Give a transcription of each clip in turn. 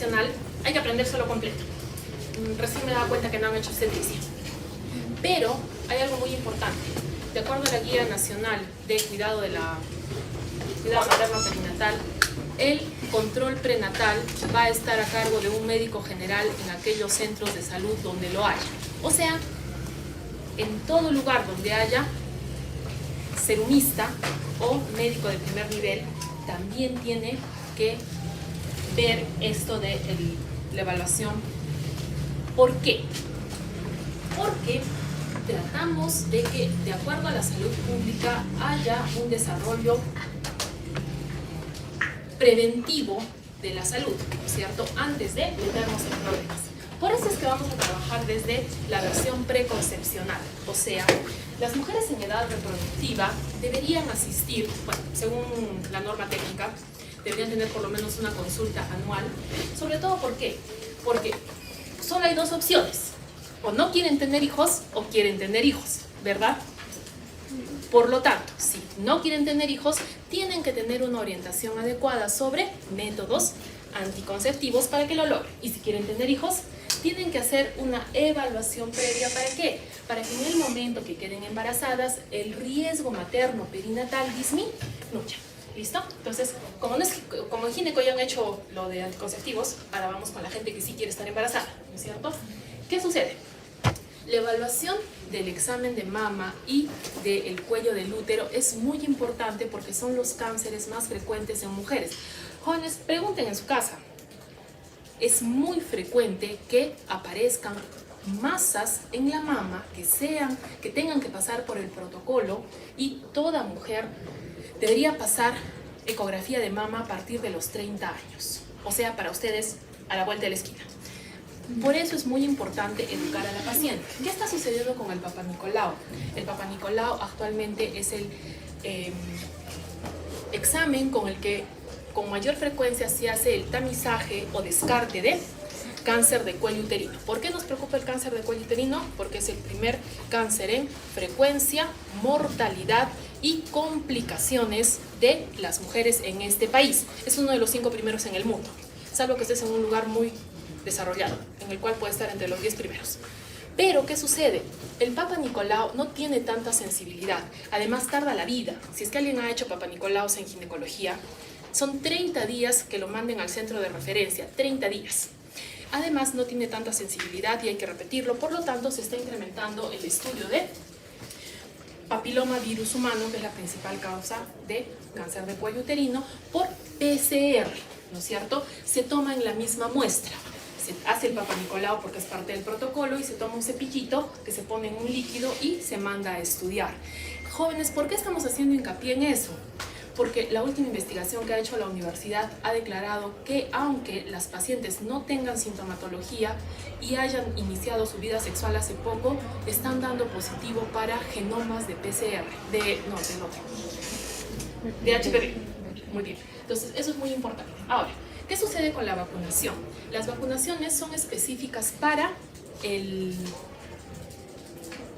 nacional hay que aprendérselo completo. Recién me he dado cuenta que no han hecho obstetricia. Pero hay algo muy importante. De acuerdo a la Guía Nacional de Cuidado Materno Perinatal, el control prenatal va a estar a cargo de un médico general en aquellos centros de salud donde lo haya. O sea, en todo lugar donde haya serumista o médico de primer nivel, también tiene que ver esto de la evaluación. ¿Por qué? Porque tratamos de que, de acuerdo a la salud pública, haya un desarrollo preventivo de la salud, ¿no es cierto?, antes de meternos en problemas. Por eso es que vamos a trabajar desde la versión preconcepcional, o sea, las mujeres en edad reproductiva deberían asistir, bueno, según la norma técnica, deberían tener por lo menos una consulta anual, sobre todo ¿por qué? Porque solo hay dos opciones, o no quieren tener hijos o quieren tener hijos, ¿verdad? Por lo tanto, si no quieren tener hijos, tienen que tener una orientación adecuada sobre métodos anticonceptivos para que lo logren. Y si quieren tener hijos, tienen que hacer una evaluación previa. ¿Para qué? Para que en el momento que queden embarazadas, el riesgo materno perinatal disminuya. ¿Listo? Entonces, como en gineco ya han hecho lo de anticonceptivos, ahora vamos con la gente que sí quiere estar embarazada, ¿no es cierto? ¿Qué sucede? La evaluación del examen de mama y del cuello del útero es muy importante porque son los cánceres más frecuentes en mujeres. Jóvenes, pregunten en su casa. Es muy frecuente que aparezcan masas en la mama que tengan que pasar por el protocolo, y toda mujer debería pasar ecografía de mama a partir de los 30 años. O sea, para ustedes, a la vuelta de la esquina. Por eso es muy importante educar a la paciente. ¿Qué está sucediendo con el Papa Nicolau? El Papa Nicolau actualmente es el examen con el que con mayor frecuencia se hace el tamizaje o descarte de cáncer de cuello uterino. ¿Por qué nos preocupa el cáncer de cuello uterino? Porque es el primer cáncer en frecuencia, mortalidad y complicaciones de las mujeres en este país. Es uno de los 5 primeros en el mundo, salvo que estés en un lugar muy desarrollado, en el cual puede estar entre los 10 primeros. Pero, ¿qué sucede? El Papa Nicolau no tiene tanta sensibilidad, además tarda la vida. Si es que alguien ha hecho Papa Nicolaus en ginecología, son 30 días que lo manden al centro de referencia, 30 días. Además, no tiene tanta sensibilidad y hay que repetirlo, por lo tanto, se está incrementando el estudio de papiloma virus humano, que es la principal causa de cáncer de cuello uterino, por PCR, ¿no es cierto? Se toma en la misma muestra. Se hace el Papa Nicolau porque es parte del protocolo y se toma un cepillito que se pone en un líquido y se manda a estudiar. Jóvenes, ¿por qué estamos haciendo hincapié en eso? Porque la última investigación que ha hecho la universidad ha declarado que aunque las pacientes no tengan sintomatología y hayan iniciado su vida sexual hace poco, están dando positivo para genomas de PCR, de HPV. Muy bien, entonces eso es muy importante. Ahora, ¿qué sucede con la vacunación? Las vacunaciones son específicas para el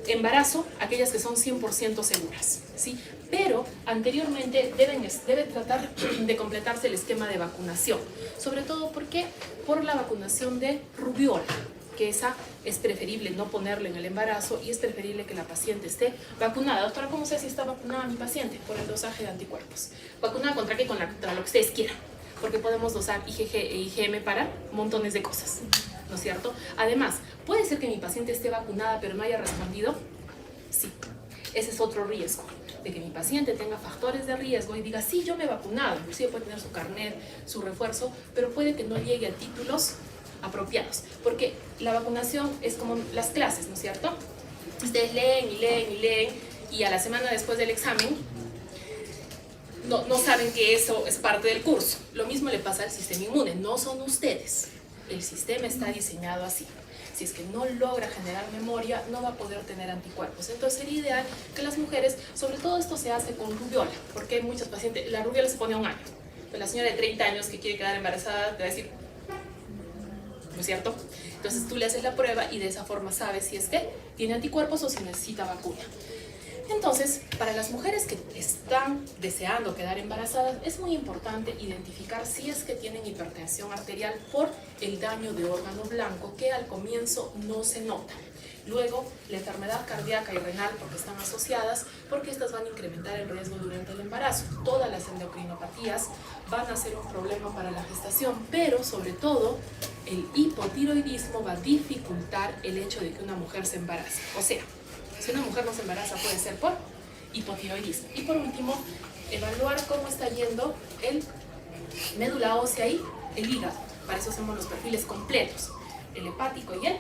embarazo, aquellas que son 100% seguras, ¿sí? Pero anteriormente debe tratar de completarse el esquema de vacunación, sobre todo porque por la vacunación de rubiola, que esa es preferible no ponerla en el embarazo y es preferible que la paciente esté vacunada. Doctora, ¿cómo sé si está vacunada mi paciente? Por el dosaje de anticuerpos. ¿Vacunada contra qué? Contra lo que ustedes quieran, porque podemos dosar IgG e IgM para montones de cosas, ¿no es cierto? Además, ¿puede ser que mi paciente esté vacunada pero no haya respondido? Sí, ese es otro riesgo, de que mi paciente tenga factores de riesgo y diga, sí, yo me he vacunado, inclusive puede tener su carnet, su refuerzo, pero puede que no llegue a títulos apropiados, porque la vacunación es como las clases, ¿no es cierto? Ustedes leen y leen y leen y a la semana después del examen no saben que eso es parte del curso. Lo mismo le pasa al sistema inmune, no son ustedes, el sistema está diseñado así. Si es que no logra generar memoria, no va a poder tener anticuerpos. Entonces sería ideal que las mujeres, sobre todo esto se hace con rubiola, porque hay muchas pacientes, la rubiola se pone a 1 año, pero la señora de 30 años que quiere quedar embarazada te va a decir, ¿no es cierto? Entonces tú le haces la prueba y de esa forma sabes si es que tiene anticuerpos o si necesita vacuna. Entonces, para las mujeres que están deseando quedar embarazadas, es muy importante identificar si es que tienen hipertensión arterial por el daño de órgano blanco, que al comienzo no se nota. Luego, la enfermedad cardíaca y renal, porque están asociadas, porque estas van a incrementar el riesgo durante el embarazo. Todas las endocrinopatías van a ser un problema para la gestación, pero sobre todo, el hipotiroidismo va a dificultar el hecho de que una mujer se embarace. O sea, si una mujer no se embaraza puede ser por hipotiroidismo. Y por último, evaluar cómo está yendo el médula ósea y el hígado. Para eso hacemos los perfiles completos, el hepático y el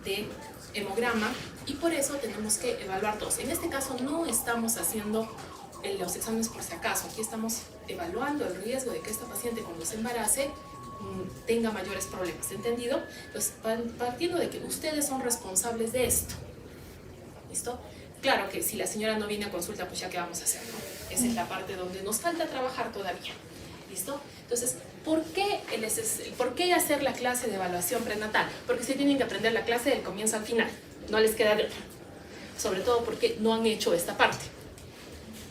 de hemograma, y por eso tenemos que evaluar todos. En este caso no estamos haciendo los exámenes por si acaso, aquí estamos evaluando el riesgo de que esta paciente cuando se embarace tenga mayores problemas, ¿entendido? Pues partiendo de que ustedes son responsables de esto, ¿listo? Claro que si la señora no viene a consulta, pues ya qué vamos a hacer, ¿no? Esa es la parte donde nos falta trabajar todavía, ¿listo? Entonces, ¿por qué hacer la clase de evaluación prenatal? Porque se tienen que aprender la clase del comienzo al final, no les queda de otra. Sobre todo porque no han hecho esta parte.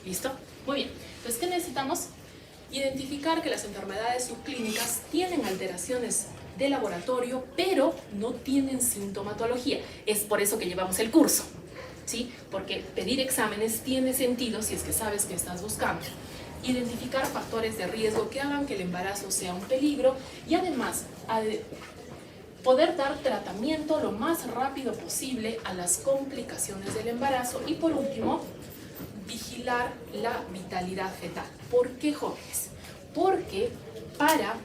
¿Listo? Muy bien. Entonces, ¿qué necesitamos? Identificar que las enfermedades subclínicas tienen alteraciones de laboratorio, pero no tienen sintomatología. Es por eso que llevamos el curso, ¿sí? Porque pedir exámenes tiene sentido si es que sabes qué estás buscando. Identificar factores de riesgo que hagan que el embarazo sea un peligro y además poder dar tratamiento lo más rápido posible a las complicaciones del embarazo y por último, vigilar la vitalidad fetal. ¿Por qué, jóvenes? Porque para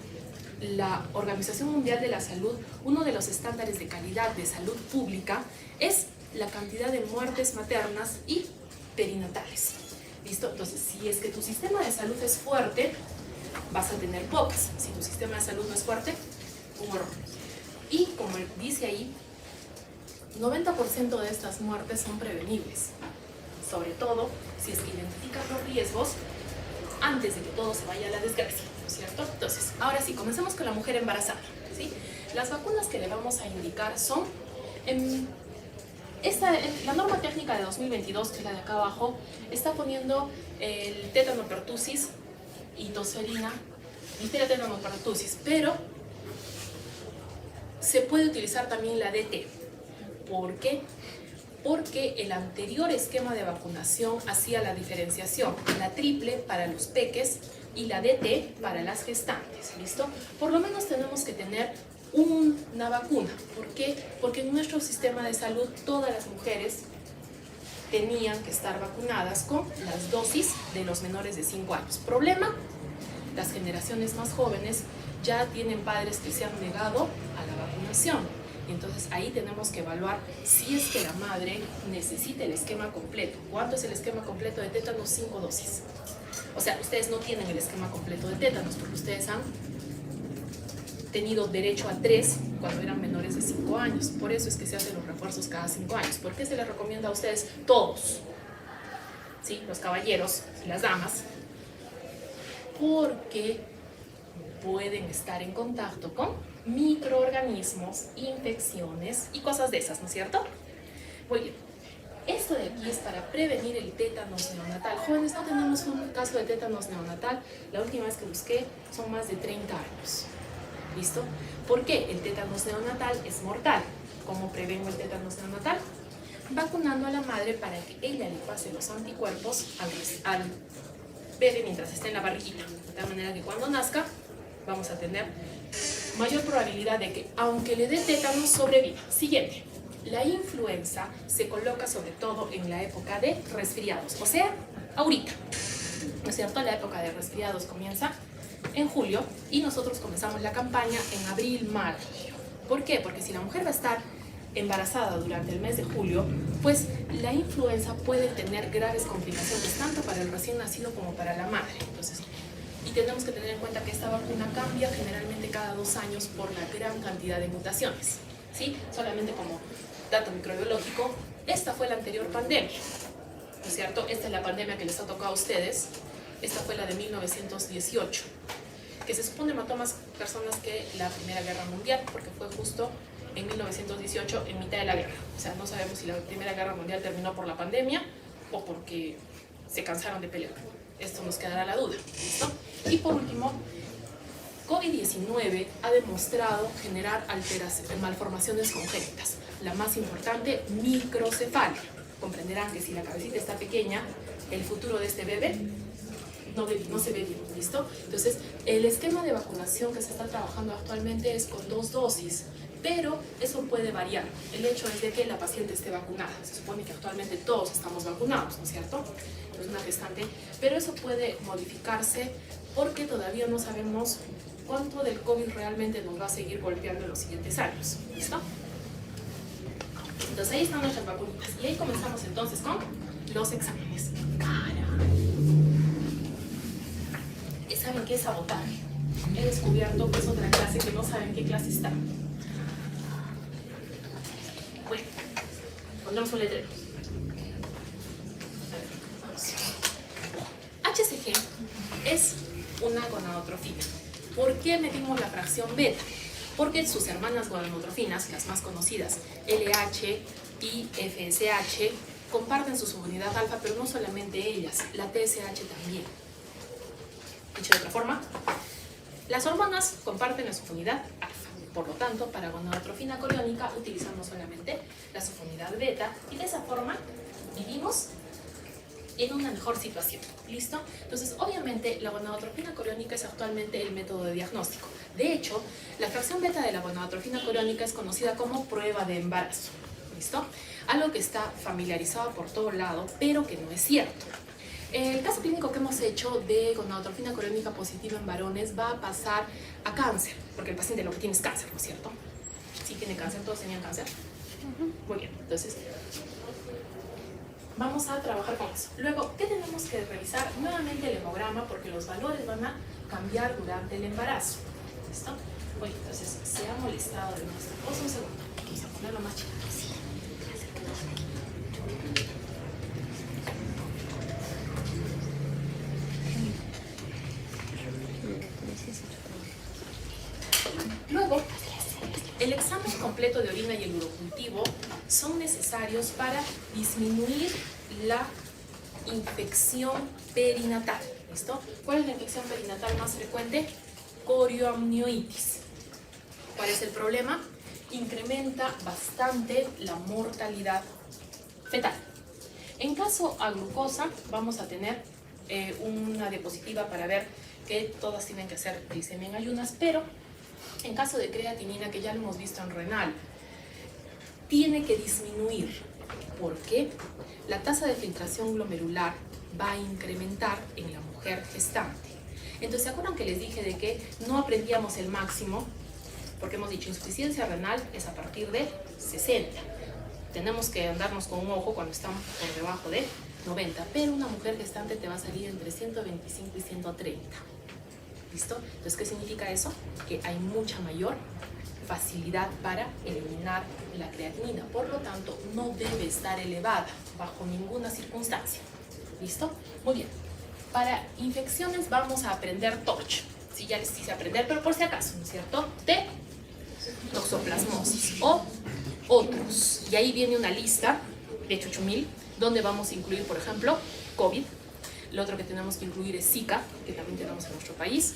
la Organización Mundial de la Salud, uno de los estándares de calidad de salud pública es la cantidad de muertes maternas y perinatales. ¿Listo? Entonces, si es que tu sistema de salud es fuerte, vas a tener pocas. Si tu sistema de salud no es fuerte, un horror. Y como dice ahí, 90% de estas muertes son prevenibles. Sobre todo, si es que identificas los riesgos antes de que todo se vaya a la desgracia, ¿no es cierto? Entonces, ahora sí, comencemos con la mujer embarazada, ¿sí? Las vacunas que le vamos a indicar son... la norma técnica de 2022, que es la de acá abajo, está poniendo el tétano pertussis y tosferina, diphtheria tétano pertussis, pero se puede utilizar también la DT. ¿Por qué? Porque el anterior esquema de vacunación hacía la diferenciación, la triple para los peques y la DT para las gestantes, ¿listo? Por lo menos tenemos que tener una vacuna. ¿Por qué? Porque en nuestro sistema de salud todas las mujeres tenían que estar vacunadas con las dosis de los menores de 5 años. ¿Problema? Las generaciones más jóvenes ya tienen padres que se han negado a la vacunación. Entonces ahí tenemos que evaluar si es que la madre necesita el esquema completo. ¿Cuánto es el esquema completo de tétanos? 5 dosis. O sea, ustedes no tienen el esquema completo de tétanos porque ustedes han tenido derecho a 3 cuando eran menores de 5 años. Por eso es que se hacen los refuerzos cada 5 años. ¿Por qué se les recomienda a ustedes? Todos, ¿sí? Los caballeros y las damas. Porque pueden estar en contacto con microorganismos, infecciones y cosas de esas, ¿no es cierto? Muy bien. Esto de aquí es para prevenir el tétanos neonatal. Jóvenes, no tenemos un caso de tétanos neonatal. La última vez que busqué son más de 30 años. ¿Listo? ¿Por qué? El tétanos neonatal es mortal. ¿Cómo prevengo el tétanos neonatal? Vacunando a la madre para que ella le pase los anticuerpos al bebé mientras esté en la barriguita. De tal manera que cuando nazca vamos a tener mayor probabilidad de que, aunque le dé tétanos, sobreviva. Siguiente. La influenza se coloca sobre todo en la época de resfriados, o sea, ahorita. ¿No es cierto? La época de resfriados comienza en julio y nosotros comenzamos la campaña en abril, mayo. ¿Por qué? Porque si la mujer va a estar embarazada durante el mes de julio, pues la influenza puede tener graves complicaciones tanto para el recién nacido como para la madre. Entonces, y tenemos que tener en cuenta que esta vacuna cambia generalmente cada 2 años por la gran cantidad de mutaciones, ¿sí? Solamente como dato microbiológico, esta fue la anterior pandemia, ¿no es cierto? Esta es la pandemia que les ha tocado a ustedes. Esta fue la de 1918, que se supone mató más personas que la Primera Guerra Mundial, porque fue justo en 1918 en mitad de la guerra. O sea, no sabemos si la Primera Guerra Mundial terminó por la pandemia o porque se cansaron de pelear. Esto nos quedará la duda. ¿Listo? Y por último, COVID-19 ha demostrado generar malformaciones congénitas. La más importante, microcefalia. Comprenderán que si la cabecita está pequeña, el futuro de este bebé no se ve bien, ¿listo? Entonces, el esquema de vacunación que se está trabajando actualmente es con 2 dosis, pero eso puede variar. El hecho es de que la paciente esté vacunada. Se supone que actualmente todos estamos vacunados, ¿no es cierto? Es una gestante, pero eso puede modificarse porque todavía no sabemos cuánto del COVID realmente nos va a seguir golpeando en los siguientes años, ¿listo? Entonces ahí están nuestras vacunitas. Y ahí comenzamos entonces con los exámenes. ¿Saben qué es sabotaje? He descubierto que es otra clase que no saben qué clase está. Bueno, pondremos un letrero. HCG es una gonadotrofina. ¿Por qué medimos la fracción beta? Porque sus hermanas gonadotrofinas, las más conocidas, LH y FSH, comparten su subunidad alfa, pero no solamente ellas, la TSH también. Dicho de otra forma, las hormonas comparten la subunidad alfa. Por lo tanto, para gonadotrofina coriónica utilizamos solamente la subunidad beta y de esa forma vivimos en una mejor situación. ¿Listo? Entonces, obviamente, la gonadotrofina coriónica es actualmente el método de diagnóstico. De hecho, la fracción beta de la gonadotrofina coriónica es conocida como prueba de embarazo. ¿Listo? Algo que está familiarizado por todo lado, pero que no es cierto. El caso clínico que hemos hecho de gonadotrofina coriónica positiva en varones va a pasar a cáncer, porque el paciente lo que tiene es cáncer, ¿no es cierto? Sí tiene cáncer, todos tenían cáncer. Muy bien, entonces vamos a trabajar con eso. Luego, ¿qué tenemos que revisar? Nuevamente el hemograma, porque los valores van a cambiar durante el embarazo. ¿Listo? Oye, entonces se ha molestado de nuestra cosa. Un segundo, vamos a ponerlo más chiquito. Luego, el examen completo de orina y el urocultivo son necesarios para disminuir la infección perinatal. ¿Listo? ¿Cuál es la infección perinatal más frecuente? Corioamnionitis. ¿Cuál es el problema? Incrementa bastante la mortalidad fetal. En caso a glucosa, vamos a tener una diapositiva para ver que todas tienen que hacer glicemia en ayunas, pero en caso de creatinina, que ya lo hemos visto en renal, tiene que disminuir. ¿Por qué? La tasa de filtración glomerular va a incrementar en la mujer gestante. Entonces, ¿se acuerdan que les dije de que no aprendíamos el máximo? Porque hemos dicho insuficiencia renal es a partir de 60. Tenemos que andarnos con un ojo cuando estamos por debajo de 90, pero una mujer gestante te va a salir entre 125 y 130. ¿Listo? Entonces, ¿qué significa eso? Que hay mucha mayor facilidad para eliminar la creatinina. Por lo tanto, no debe estar elevada bajo ninguna circunstancia. ¿Listo? Muy bien. Para infecciones vamos a aprender TORCH. Sí, ya les quise aprender, pero por si acaso, ¿no es cierto? De toxoplasmosis o otros. Y ahí viene una lista de 8.000, donde vamos a incluir, por ejemplo, COVID. Lo otro que tenemos que incluir es Zika, que también tenemos en nuestro país.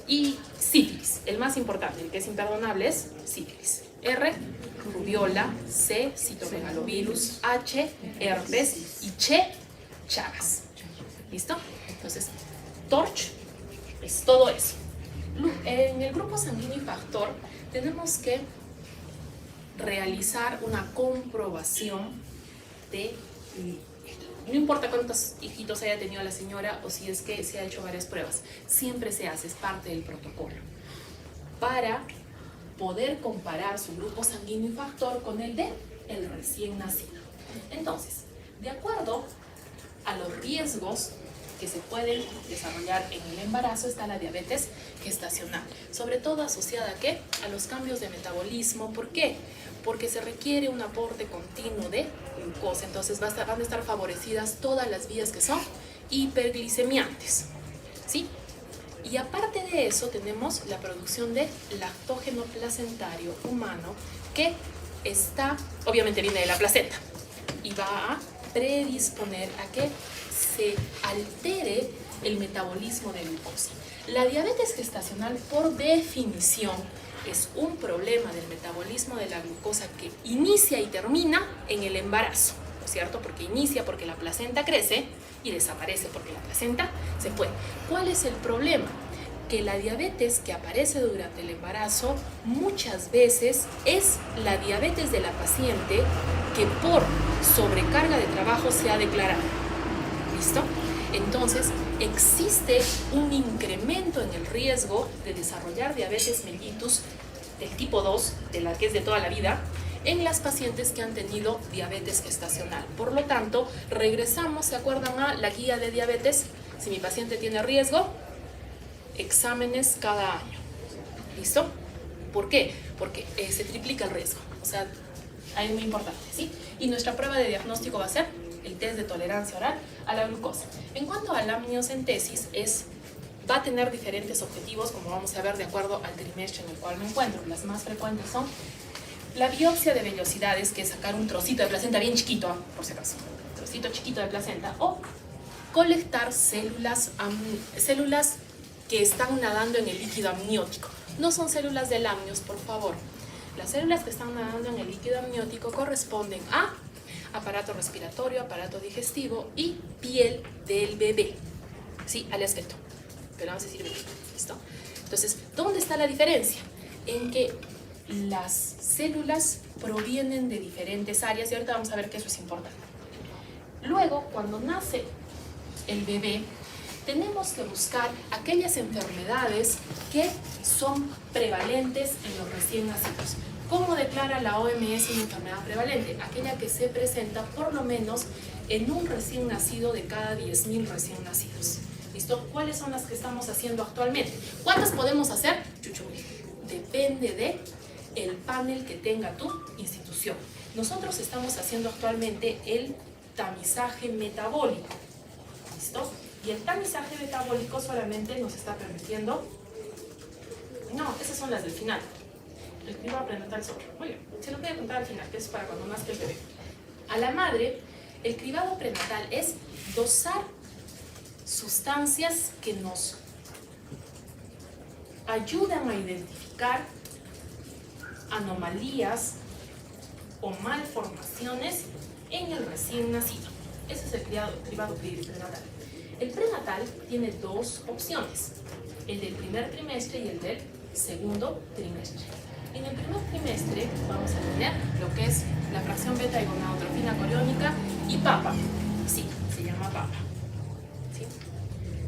Y sífilis, el más importante, el que es imperdonable es sífilis. R, rubiola. C, citomegalovirus. H, herpes. Y Ch, Chagas. ¿Listo? Entonces, TORCH es todo eso. En el grupo sanguíneo y factor tenemos que realizar una comprobación de... No importa cuántos hijitos haya tenido la señora o si es que se ha hecho varias pruebas, siempre se hace, es parte del protocolo, para poder comparar su grupo sanguíneo y factor con el de el recién nacido. Entonces, de acuerdo a los riesgos que se pueden desarrollar en el embarazo está la diabetes gestacional, sobre todo asociada ¿a qué? A los cambios de metabolismo. ¿Por qué? Porque se requiere un aporte continuo de glucosa, entonces van a estar favorecidas todas las vías que son hiperglicemiantes, ¿sí? Y aparte de eso tenemos la producción de lactógeno placentario humano que está, obviamente viene de la placenta y va a predisponer a que se altere el metabolismo de glucosa. La diabetes gestacional, por definición, es un problema del metabolismo de la glucosa que inicia y termina en el embarazo, ¿no es cierto? Porque inicia porque la placenta crece y desaparece porque la placenta se fue. ¿Cuál es el problema? Que la diabetes que aparece durante el embarazo muchas veces es la diabetes de la paciente que por sobrecarga de trabajo se ha declarado. ¿Listo? Entonces, existe un incremento en el riesgo de desarrollar diabetes mellitus del tipo 2, de la que es de toda la vida, en las pacientes que han tenido diabetes gestacional. Por lo tanto, regresamos, ¿se acuerdan a la guía de diabetes? Si mi paciente tiene riesgo, exámenes cada año. ¿Listo? ¿Por qué? Porque se triplica el riesgo. O sea, es muy importante, ¿sí? Y nuestra prueba de diagnóstico va a ser el test de tolerancia oral a la glucosa. En cuanto a la amniocentesis, va a tener diferentes objetivos, como vamos a ver de acuerdo al trimestre en el cual me encuentro. Las más frecuentes son la biopsia de vellosidades, que es sacar un trocito de placenta bien chiquito, por si acaso, un trocito chiquito de placenta, o colectar células que están nadando en el líquido amniótico. No son células del amnios, por favor. Las células que están nadando en el líquido amniótico corresponden a aparato respiratorio, aparato digestivo y piel del bebé. Sí, al esqueleto. Pero vamos a decir bebé. ¿Listo? Entonces, ¿dónde está la diferencia? En que las células provienen de diferentes áreas y ahorita vamos a ver que eso es importante. Luego, cuando nace el bebé, tenemos que buscar aquellas enfermedades que son prevalentes en los recién nacidos. ¿Cómo declara la OMS una enfermedad prevalente? Aquella que se presenta por lo menos en un recién nacido de cada 10.000 recién nacidos. ¿Listo? ¿Cuáles son las que estamos haciendo actualmente? ¿Cuántas podemos hacer? Chuchumil. Depende del panel que tenga tu institución. Nosotros estamos haciendo actualmente el tamizaje metabólico. ¿Listo? Y el tamizaje metabólico solamente nos está permitiendo... No, esas son las del final. El cribado prenatal sobre. Muy bien, se lo voy a contar al final, que es para cuando nazca el bebé. A la madre, el cribado prenatal es dosar sustancias que nos ayudan a identificar anomalías o malformaciones en el recién nacido. Ese es el cribado prenatal. El prenatal tiene dos opciones, el del primer trimestre y el del segundo trimestre. En el primer trimestre vamos a tener lo que es la fracción beta y gonadotropina coriónica y PAPA. Sí, se llama PAPA. ¿Sí?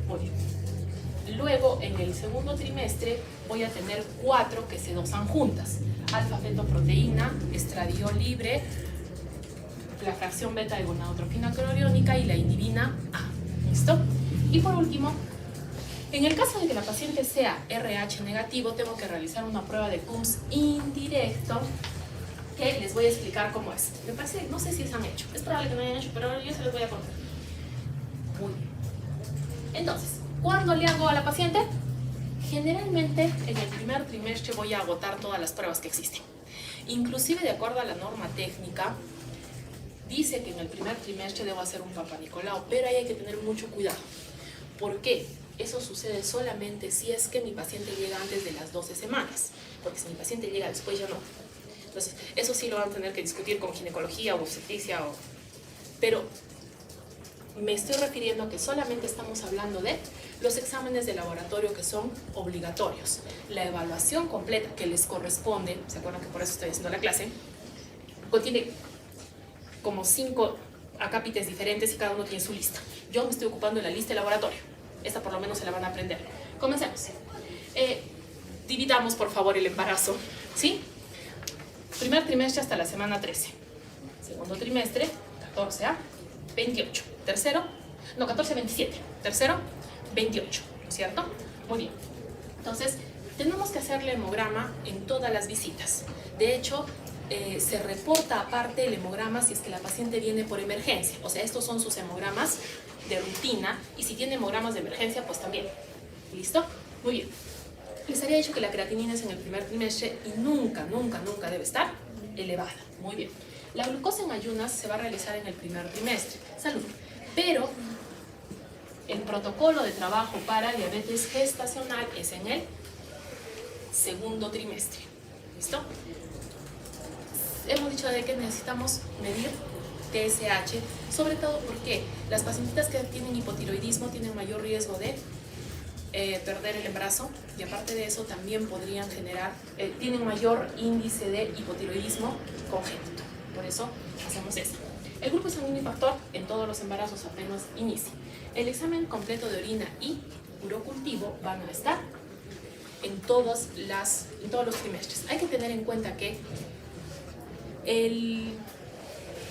Muy bien. Luego, en el segundo trimestre, voy a tener 4 que se dosan juntas. Alfa-fetoproteína, estradiol libre, la fracción beta de gonadotropina coriónica y la inhibina A. ¿Listo? Y por último, en el caso de que la paciente sea RH negativo, tengo que realizar una prueba de CUMS indirecto que les voy a explicar cómo es. Me parece, no sé si se han hecho, es probable que no hayan hecho, pero yo se los voy a contar. Muy bien. Entonces, ¿cuándo le hago a la paciente? Generalmente en el primer trimestre voy a agotar todas las pruebas que existen. Inclusive de acuerdo a la norma técnica, dice que en el primer trimestre debo hacer un Papa Nicolau, pero ahí hay que tener mucho cuidado. ¿Por qué? Eso sucede solamente si es que mi paciente llega antes de las 12 semanas, porque si mi paciente llega después ya no. Entonces, eso sí lo van a tener que discutir con ginecología o obstetricia, pero me estoy refiriendo a que solamente estamos hablando de los exámenes de laboratorio que son obligatorios. La evaluación completa que les corresponde, ¿se acuerdan que por eso estoy haciendo la clase? Contiene como 5 acápites diferentes y cada uno tiene su lista. Yo me estoy ocupando de la lista de laboratorio. Esta por lo menos se la van a aprender. Comencemos. Dividamos por favor el embarazo, ¿sí? Primer trimestre hasta la semana 13. Segundo trimestre, 14 a 28. Tercero, no, 14 a 27. Tercero, 28, ¿no es cierto? Muy bien. Entonces, tenemos que hacerle hemograma en todas las visitas. De hecho, se reporta aparte el hemograma si es que la paciente viene por emergencia. O sea, estos son sus hemogramas de rutina y si tiene hemogramas de emergencia, pues también. ¿Listo? Muy bien. Les había dicho que la creatinina es en el primer trimestre y nunca, nunca, nunca debe estar elevada. Muy bien. La glucosa en ayunas se va a realizar en el primer trimestre. Salud. Pero el protocolo de trabajo para diabetes gestacional es en el segundo trimestre. ¿Listo? Hemos dicho de que necesitamos medir TSH, sobre todo porque las pacientitas que tienen hipotiroidismo tienen mayor riesgo de perder el embarazo, y aparte de eso también podrían generar, tienen mayor índice de hipotiroidismo congénito. Por eso hacemos eso. El grupo sanguíneo y factor en todos los embarazos apenas inicia. El examen completo de orina y urocultivo van a estar en todos los trimestres. Hay que tener en cuenta que el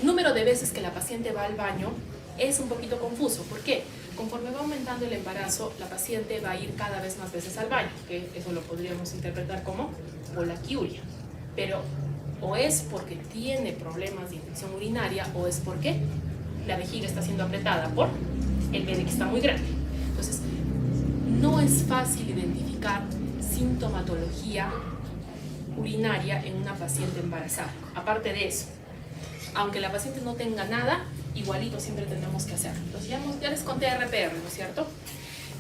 número de veces que la paciente va al baño es un poquito confuso. ¿Por qué? Conforme va aumentando el embarazo, la paciente va a ir cada vez más veces al baño, que eso lo podríamos interpretar como polaquiuria. Pero o es porque tiene problemas de infección urinaria o es porque la vejiga está siendo apretada por el bebé que está muy grande. Entonces, no es fácil identificar sintomatología urinaria en una paciente embarazada. Aparte de eso, aunque la paciente no tenga nada, igualito siempre tenemos que hacerlo. Entonces ya les conté RPR, ¿no es cierto?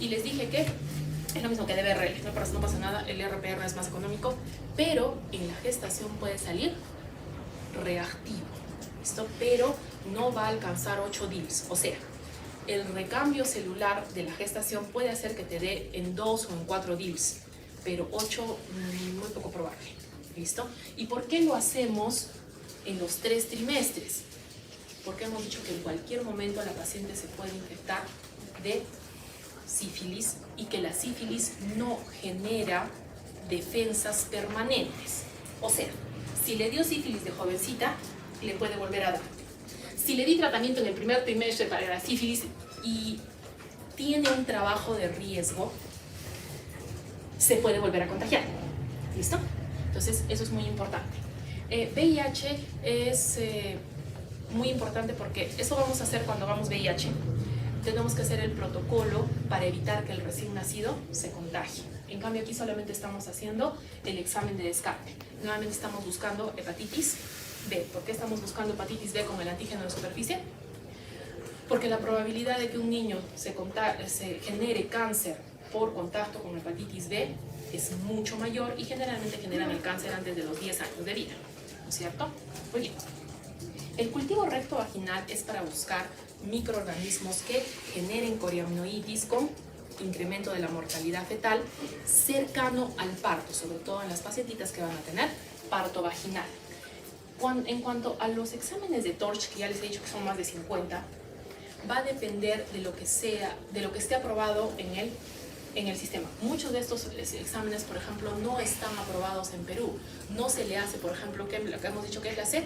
Y les dije que es lo mismo que DBRL, no pasa nada, el RPR es más económico, pero en la gestación puede salir reactivo, ¿listo? Pero no va a alcanzar 8 DILs, o sea, el recambio celular de la gestación puede hacer que te dé en 2 o en 4 DILs, pero 8 muy poco probable, ¿listo? ¿Y por qué lo hacemos en los 3 trimestres? Porque hemos dicho que en cualquier momento la paciente se puede infectar de sífilis y que la sífilis no genera defensas permanentes. O sea, si le dio sífilis de jovencita, le puede volver a dar. Si le di tratamiento en el primer trimestre para la sífilis y tiene un trabajo de riesgo, se puede volver a contagiar. ¿Listo? Entonces, eso es muy importante. VIH es muy importante porque eso vamos a hacer cuando hagamos VIH. Tenemos que hacer el protocolo para evitar que el recién nacido se contagie. En cambio, aquí solamente estamos haciendo el examen de descarte. Nuevamente estamos buscando hepatitis B. ¿Por qué estamos buscando hepatitis B con el antígeno de superficie? Porque la probabilidad de que un niño se genere cáncer por contacto con hepatitis B es mucho mayor y generalmente generan el cáncer antes de los 10 años de vida, ¿no es cierto? Muy bien. El cultivo recto vaginal es para buscar microorganismos que generen coriaminoides con incremento de la mortalidad fetal cercano al parto, sobre todo en las pacientitas que van a tener parto vaginal. En cuanto a los exámenes de Torch, que ya les he dicho que son más de 50, va a depender de lo que esté aprobado en el sistema. Muchos de estos exámenes, por ejemplo, no están aprobados en Perú. No se le hace, por ejemplo, lo que hemos dicho que es la C.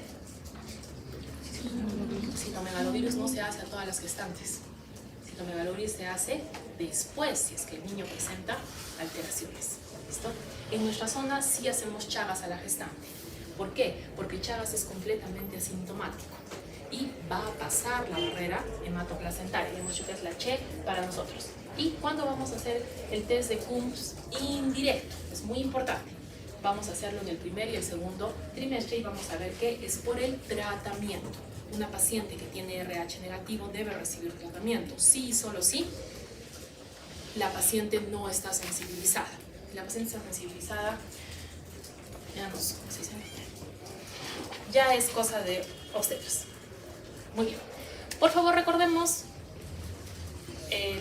Citomegalovirus no se hace a todas las gestantes. Citomegalovirus se hace después, si es que el niño presenta alteraciones. ¿Listo? En nuestra zona sí hacemos Chagas a la gestante. ¿Por qué? Porque Chagas es completamente asintomático y va a pasar la barrera hematoplacentaria. Hemos dicho que es la CHE para nosotros. ¿Y cuándo vamos a hacer el test de Coombs indirecto? Es muy importante. Vamos a hacerlo en el primer y el segundo trimestre y vamos a ver que es por el tratamiento. Una paciente que tiene RH negativo debe recibir tratamiento. Sí y solo sí, la paciente no está sensibilizada. La paciente está sensibilizada, veamos, ¿cómo se dice? Ya es cosa de obstetras. Muy bien. Por favor, recordemos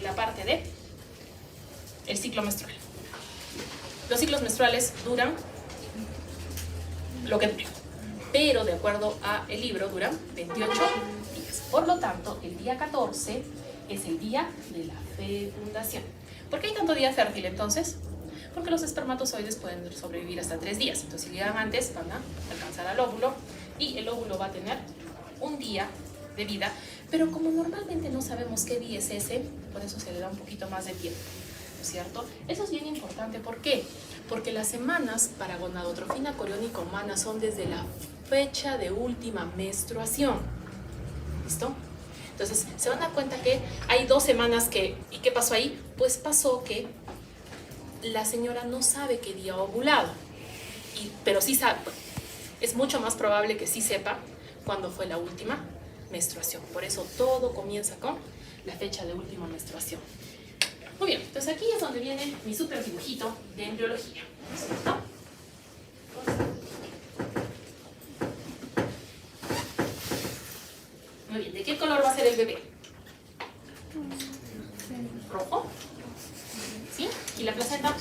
la parte de el ciclo menstrual. Los ciclos menstruales duran lo que duren, pero de acuerdo a el libro duran 28 días. Por lo tanto, el día 14 es el día de la fecundación. ¿Por qué hay tanto día fértil entonces? Porque los espermatozoides pueden sobrevivir hasta 3 días. Entonces, si llegan antes, van a alcanzar al óvulo y el óvulo va a tener un día de vida. Pero como normalmente no sabemos qué día es ese, por eso se le da un poquito más de tiempo, ¿no es cierto? Eso es bien importante. ¿Por qué? Porque las semanas para gonadotrofina coriónica humana son desde la fecha de última menstruación. ¿Listo? Entonces, se van a dar cuenta que hay 2 semanas que... ¿Y qué pasó ahí? Pues pasó que la señora no sabe qué día ha ovulado, pero sí sabe, es mucho más probable que sí sepa cuándo fue la última menstruación. Por eso todo comienza con la fecha de última menstruación. Muy bien, entonces aquí es donde viene mi super dibujito de embriología, ¿cierto? Muy bien, ¿de qué color va a ser el bebé? ¿Rojo? ¿Sí? ¿Y la placenta?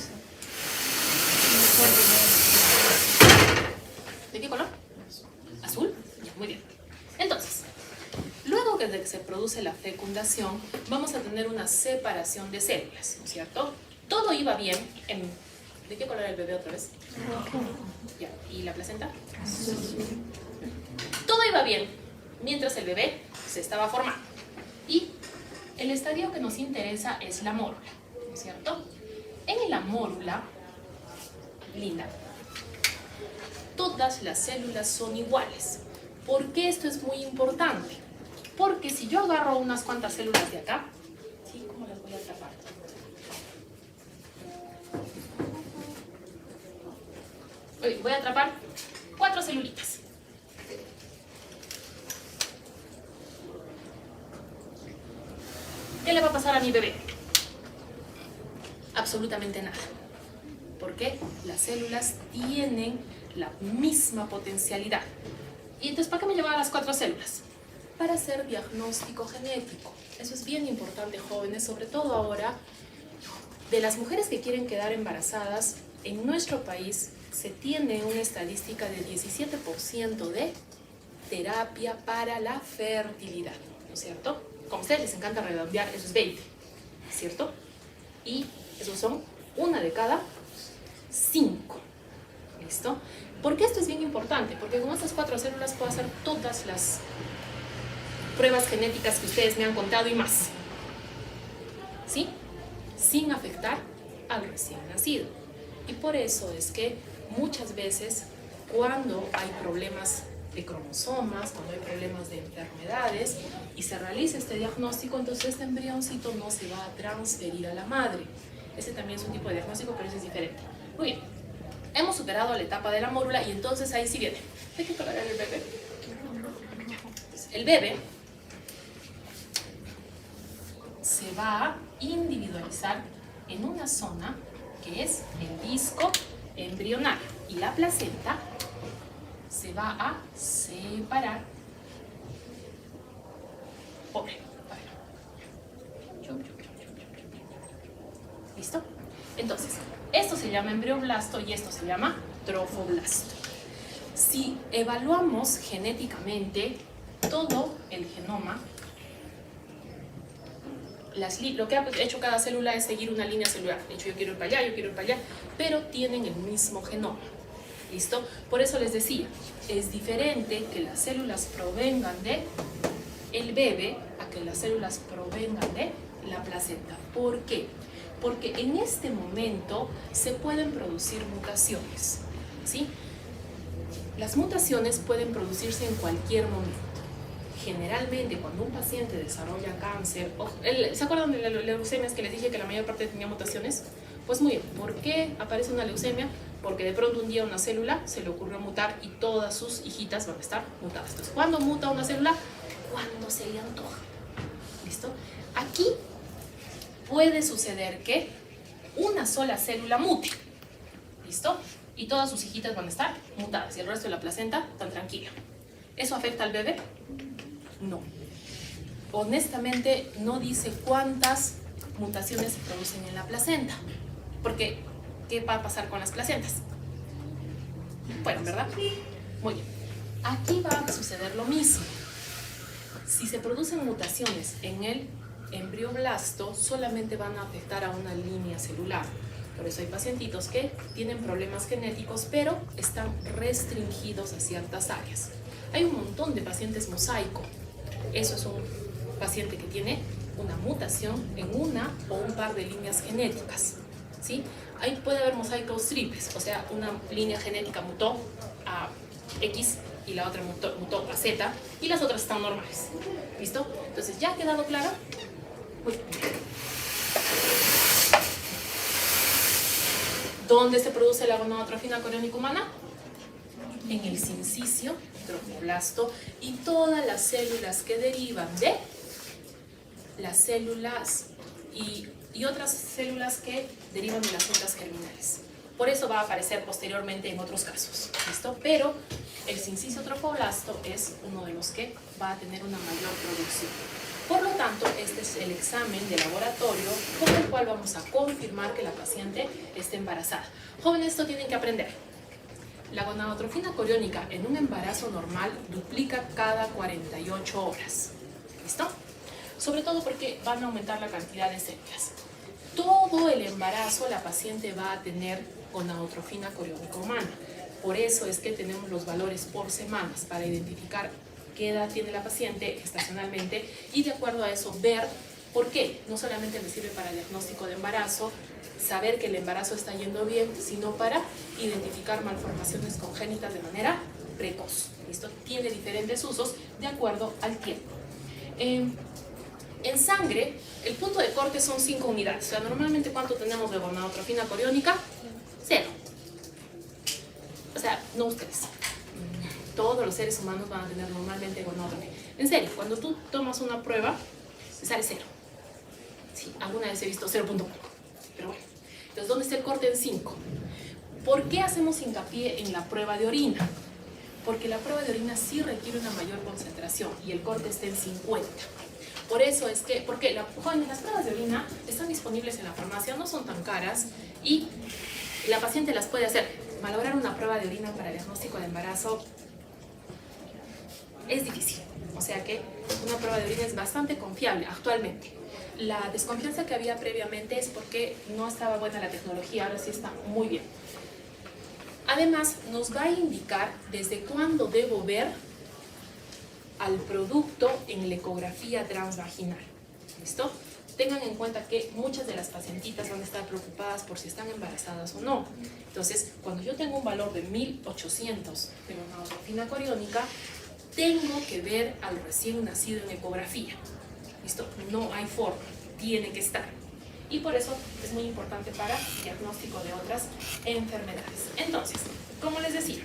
¿De qué color? ¿Azul? Ya, muy bien. Entonces, luego de que se produce la fecundación, vamos a tener una separación de células, ¿no es cierto? Todo iba bien ¿De qué color era el bebé otra vez? Rojo. Ya, ¿y la placenta? Azul. Todo iba bien mientras el bebé se estaba formando. Y el estadio que nos interesa es la mórula, ¿no es cierto? En la mórula, linda, todas las células son iguales. ¿Por qué esto es muy importante? Porque si yo agarro unas cuantas células de acá, ¿sí? ¿Cómo las voy a atrapar? Voy a atrapar 4 celulitas. ¿Qué le va a pasar a mi bebé? Absolutamente nada. Porque las células tienen la misma potencialidad. ¿Y entonces para qué me llevaba las 4 células? Para hacer diagnóstico genético. Eso es bien importante, jóvenes, sobre todo ahora. De las mujeres que quieren quedar embarazadas, en nuestro país se tiene una estadística de 17% de terapia para la fertilidad, ¿no es cierto? Como a ustedes les encanta redondear, eso es 20, ¿cierto? Y esos son 1 de cada 5, ¿listo? ¿Por qué esto es bien importante? Porque con estas 4 células puedo hacer todas las pruebas genéticas que ustedes me han contado y más, ¿sí? Sin afectar al recién nacido. Y por eso es que muchas veces cuando hay problemas de cromosomas, cuando hay problemas de enfermedades y se realiza este diagnóstico, entonces este embrioncito no se va a transferir a la madre. Ese también es un tipo de diagnóstico, pero ese es diferente. Muy bien, hemos superado la etapa de la mórula y entonces ahí sí viene. ¿De qué color era el bebé? Entonces, el bebé se va a individualizar en una zona que es el disco embrionario y la placenta se va a separar por él. ¿Listo? Entonces, esto se llama embrioblasto y esto se llama trofoblasto. Si evaluamos genéticamente todo el genoma, lo que ha hecho cada célula es seguir una línea celular. De hecho, yo quiero ir para allá, yo quiero ir para allá, pero tienen el mismo genoma. ¿Listo? Por eso les decía, es diferente que las células provengan de el bebé a que las células provengan de la placenta. ¿Por qué? Porque en este momento se pueden producir mutaciones, ¿sí? Las mutaciones pueden producirse en cualquier momento. Generalmente, cuando un paciente desarrolla cáncer, ¿se acuerdan de las leucemias que les dije que la mayor parte tenía mutaciones? Pues muy bien, ¿por qué aparece una leucemia? Porque de pronto un día una célula se le ocurrió mutar y todas sus hijitas van a estar mutadas. Entonces, ¿cuándo muta una célula? Cuando se le antoja. ¿Listo? Aquí puede suceder que una sola célula mute. ¿Listo? Y todas sus hijitas van a estar mutadas y el resto de la placenta tan tranquila. ¿Eso afecta al bebé? No. Honestamente, no dice cuántas mutaciones se producen en la placenta. Porque, ¿qué va a pasar con las placentas? Bueno, ¿verdad? Muy bien. Aquí va a suceder lo mismo. Si se producen mutaciones en el embrioblasto, solamente van a afectar a una línea celular. Por eso hay pacientitos que tienen problemas genéticos, pero están restringidos a ciertas áreas. Hay un montón de pacientes mosaico. Eso es un paciente que tiene una mutación en una o un par de líneas genéticas, ¿sí? Ahí puede haber mosaicos triples, o sea, una línea genética mutó a X y la otra mutó a Z y las otras están normales. ¿Listo? Entonces, ¿ya ha quedado claro? Muy bien. ¿Dónde se produce la gonadotrofina coriónica humana? En el sincicio trofoblasto y todas las células que derivan de las células y otras células que derivan de las células germinales. Por eso va a aparecer posteriormente en otros casos, ¿listo? Pero el sincicio trofoblasto es uno de los que va a tener una mayor producción. Por lo tanto, este es el examen de laboratorio con el cual vamos a confirmar que la paciente esté embarazada. Jóvenes, esto tienen que aprender. La gonadotrofina coriónica en un embarazo normal duplica cada 48 horas, ¿listo? Sobre todo porque van a aumentar la cantidad de células. Todo el embarazo la paciente va a tener gonadotrofina coriónica humana. Por eso es que tenemos los valores por semanas para identificar qué edad tiene la paciente estacionalmente y de acuerdo a eso ver por qué. No solamente me sirve para el diagnóstico de embarazo, saber que el embarazo está yendo bien, sino para identificar malformaciones congénitas de manera precoz. ¿Listo? Tiene diferentes usos de acuerdo al tiempo. En sangre, el punto de corte son 5 unidades. O sea, normalmente, ¿cuánto tenemos de gonadotrofina coriónica? 0. O sea, no ustedes. Todos los seres humanos van a tener normalmente gonadotrofina. En serio, cuando tú tomas una prueba, te sale 0. Sí, alguna vez he visto 0.1. Pero bueno. Entonces, ¿dónde está el corte en 5? ¿Por qué hacemos hincapié en la prueba de orina? Porque la prueba de orina sí requiere una mayor concentración y el corte está en 50. Por eso es que, porque las pruebas de orina están disponibles en la farmacia, no son tan caras y la paciente las puede hacer. Malograr una prueba de orina para el diagnóstico de embarazo es difícil. O sea que una prueba de orina es bastante confiable actualmente. La desconfianza que había previamente es porque no estaba buena la tecnología, ahora sí está muy bien. Además, nos va a indicar desde cuándo debo ver al producto en la ecografía transvaginal. ¿Listo? Tengan en cuenta que muchas de las pacientitas van a estar preocupadas por si están embarazadas o no. Entonces, cuando yo tengo un valor de 1800 de gonadotrofina coriónica, tengo que ver al recién nacido en ecografía. ¿Listo? No hay forma, tiene que estar. Y por eso es muy importante para diagnóstico de otras enfermedades. Entonces, como les decía,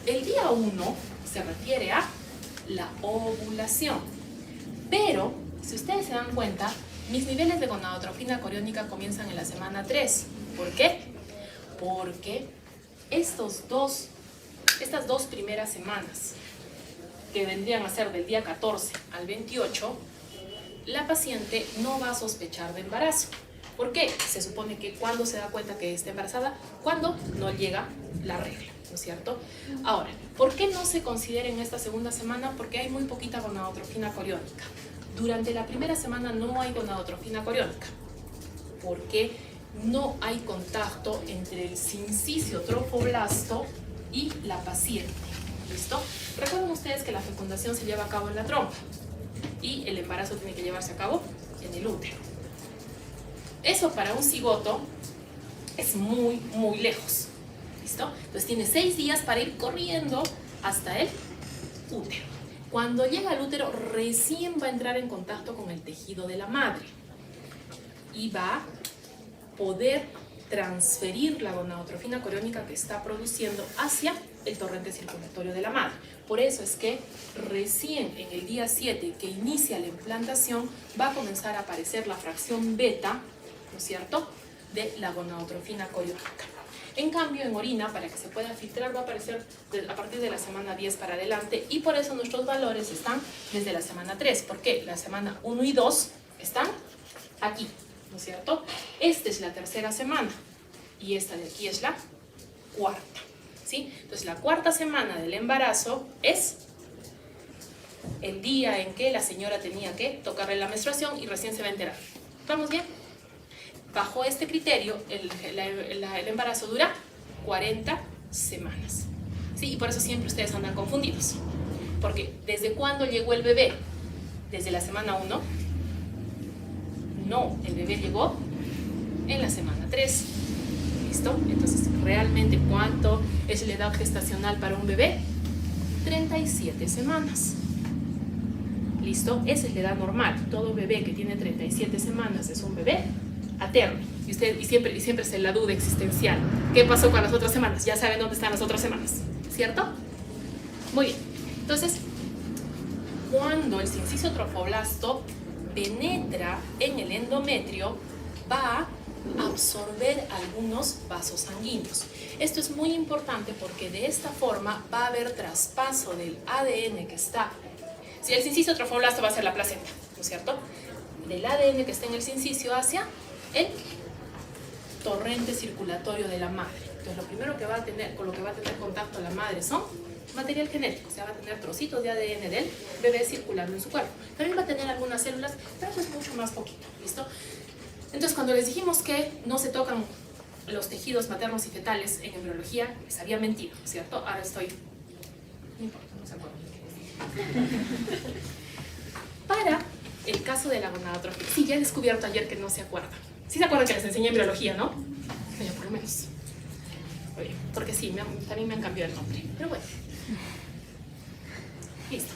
el día 1 se refiere a la ovulación. Pero, si ustedes se dan cuenta, mis niveles de gonadotrofina coriónica comienzan en la semana 3. ¿Por qué? Porque estas dos primeras semanas, que vendrían a ser del día 14 al 28, la paciente no va a sospechar de embarazo. ¿Por qué? Se supone que cuando se da cuenta que está embarazada, cuando no llega la regla, ¿no es cierto? Ahora, ¿por qué no se considera en esta segunda semana? Porque hay muy poquita gonadotrofina coriónica. Durante la primera semana no hay gonadotrofina coriónica, porque no hay contacto entre el sincicio trofoblasto y la paciente. ¿Listo? Recuerden ustedes que la fecundación se lleva a cabo en la trompa y el embarazo tiene que llevarse a cabo en el útero. Eso para un cigoto es muy, muy lejos. ¿Listo? Entonces tiene 6 días para ir corriendo hasta el útero. Cuando llega al útero, recién va a entrar en contacto con el tejido de la madre y va a poder transferir la gonadotrofina coriónica que está produciendo hacia el torrente circulatorio de la madre. Por eso es que recién en el día 7 que inicia la implantación va a comenzar a aparecer la fracción beta, ¿no es cierto?, de la gonadotrofina coriónica. En cambio, en orina, para que se pueda filtrar, va a aparecer a partir de la semana 10 para adelante y por eso nuestros valores están desde la semana 3. ¿Por qué? La semana 1 y 2 están aquí, ¿no es cierto? Esta es la tercera semana y esta de aquí es la cuarta, ¿sí? Entonces, la cuarta semana del embarazo es el día en que la señora tenía que tocarle la menstruación y recién se va a enterar. ¿Estamos bien? Bajo este criterio, el embarazo dura 40 semanas. ¿Sí? Y por eso siempre ustedes andan confundidos. Porque ¿desde cuándo llegó el bebé? ¿Desde la semana 1? No, el bebé llegó en la semana 3. ¿Listo? Entonces, ¿realmente cuánto es la edad gestacional para un bebé? 37 semanas. ¿Listo? Esa es la edad normal. Todo bebé que tiene 37 semanas es un bebé a terno. Y siempre es la duda existencial. ¿Qué pasó con las otras semanas? Ya saben dónde están las otras semanas, ¿cierto? Muy bien. Entonces, cuando el sincicio trofoblasto penetra en el endometrio, va a absorber algunos vasos sanguíneos. Esto es muy importante porque de esta forma va a haber traspaso del ADN que está. Si el sincicio trofoblasto va a ser la placenta, ¿no es cierto? Del ADN que está en el sincicio hacia el torrente circulatorio de la madre. Entonces, lo primero que va a tener, con lo que va a tener contacto la madre son material genético, o sea, va a tener trocitos de ADN del bebé circulando en su cuerpo. También va a tener algunas células, pero eso es mucho más poquito, ¿listo? Entonces, cuando les dijimos que no se tocan los tejidos maternos y fetales en embriología, les había mentido, ¿cierto? Ahora estoy... No importa, no se acuerdan. Para el caso de la gonadotrofia, sí, ya he descubierto ayer que no se acuerdan. Sí se acuerdan que les enseñé embriología, ¿no? Oye, por lo menos. Oye, porque sí, también me han cambiado el nombre. Pero bueno. Listo.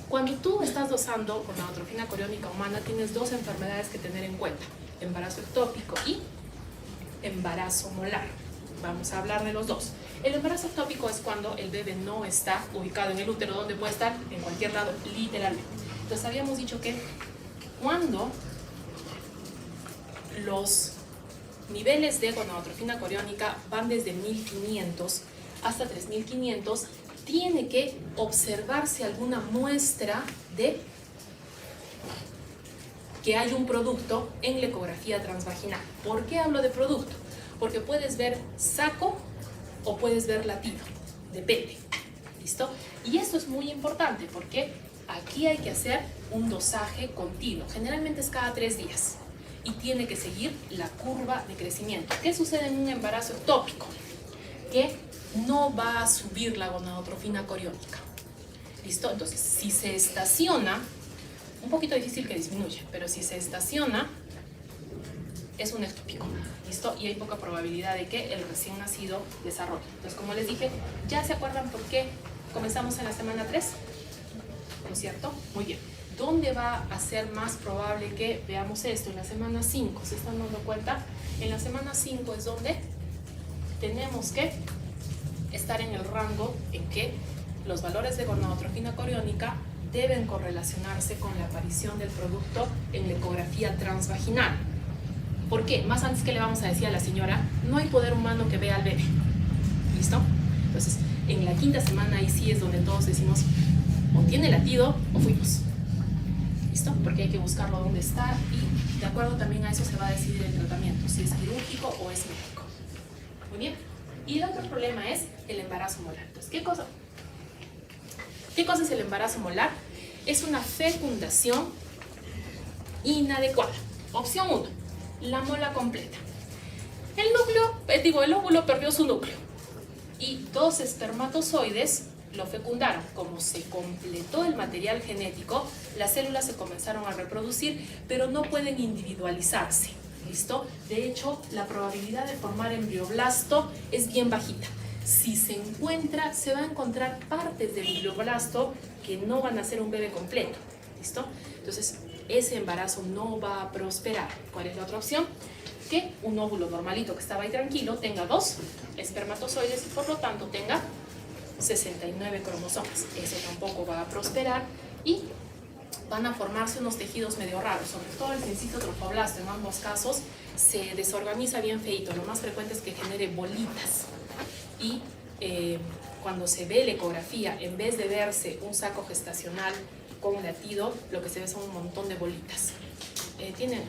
Cuando tú estás dosando gonadotrofina coriónica humana, tienes dos enfermedades que tener en cuenta: embarazo ectópico y embarazo molar. Vamos a hablar de los dos. El embarazo ectópico es cuando el bebé no está ubicado en el útero, donde puede estar en cualquier lado, literalmente. Entonces habíamos dicho que cuando los niveles de gonadotrofina coriónica van desde 1500 hasta 3500, tiene que observarse alguna muestra de que hay un producto en la ecografía transvaginal. ¿Por qué hablo de producto? Porque puedes ver saco o puedes ver latido, depende, ¿listo? Y esto es muy importante porque aquí hay que hacer un dosaje continuo, generalmente es cada 3 días y tiene que seguir la curva de crecimiento. ¿Qué sucede en un embarazo ectópico? Que no va a subir la gonadotrofina coriónica, ¿listo? Entonces, si se estaciona, un poquito difícil que disminuya, pero si se estaciona, es un ectópico, ¿listo? Y hay poca probabilidad de que el recién nacido desarrolle. Entonces, como les dije, ¿ya se acuerdan por qué comenzamos en la semana 3? ¿No es cierto? Muy bien. ¿Dónde va a ser más probable que veamos esto? En la semana 5, ¿se están dando cuenta? En la semana 5 es donde tenemos que estar en el rango en que los valores de gonadotrofina coriónica deben correlacionarse con la aparición del producto en la ecografía transvaginal. ¿Por qué? Más antes que le vamos a decir a la señora, no hay poder humano que vea al bebé. ¿Listo? Entonces, en la 5ª semana ahí sí es donde todos decimos, o tiene latido o fuimos. ¿Listo? Porque hay que buscarlo dónde está y de acuerdo también a eso se va a decidir el tratamiento, si es quirúrgico o es médico. Muy bien. Y el otro problema es el embarazo molar. Entonces, ¿qué cosa es el embarazo molar? Es una fecundación inadecuada. Opción 1, la mola completa. El óvulo perdió su núcleo y 2 espermatozoides lo fecundaron. Como se completó el material genético, las células se comenzaron a reproducir, pero no pueden individualizarse. ¿Listo? De hecho, la probabilidad de formar embrioblasto es bien bajita. Si se encuentra, se va a encontrar partes del embrioblasto que no van a ser un bebé completo. ¿Listo? Entonces, ese embarazo no va a prosperar. ¿Cuál es la otra opción? Que un óvulo normalito que estaba ahí tranquilo tenga 2 espermatozoides y por lo tanto tenga 69 cromosomas. Eso tampoco va a prosperar y van a formarse unos tejidos medio raros, sobre todo el sincicio trofoblasto. En ambos casos se desorganiza bien feito. Lo más frecuente es que genere bolitas y cuando se ve la ecografía, en vez de verse un saco gestacional con latido, lo que se ve son un montón de bolitas. Tienen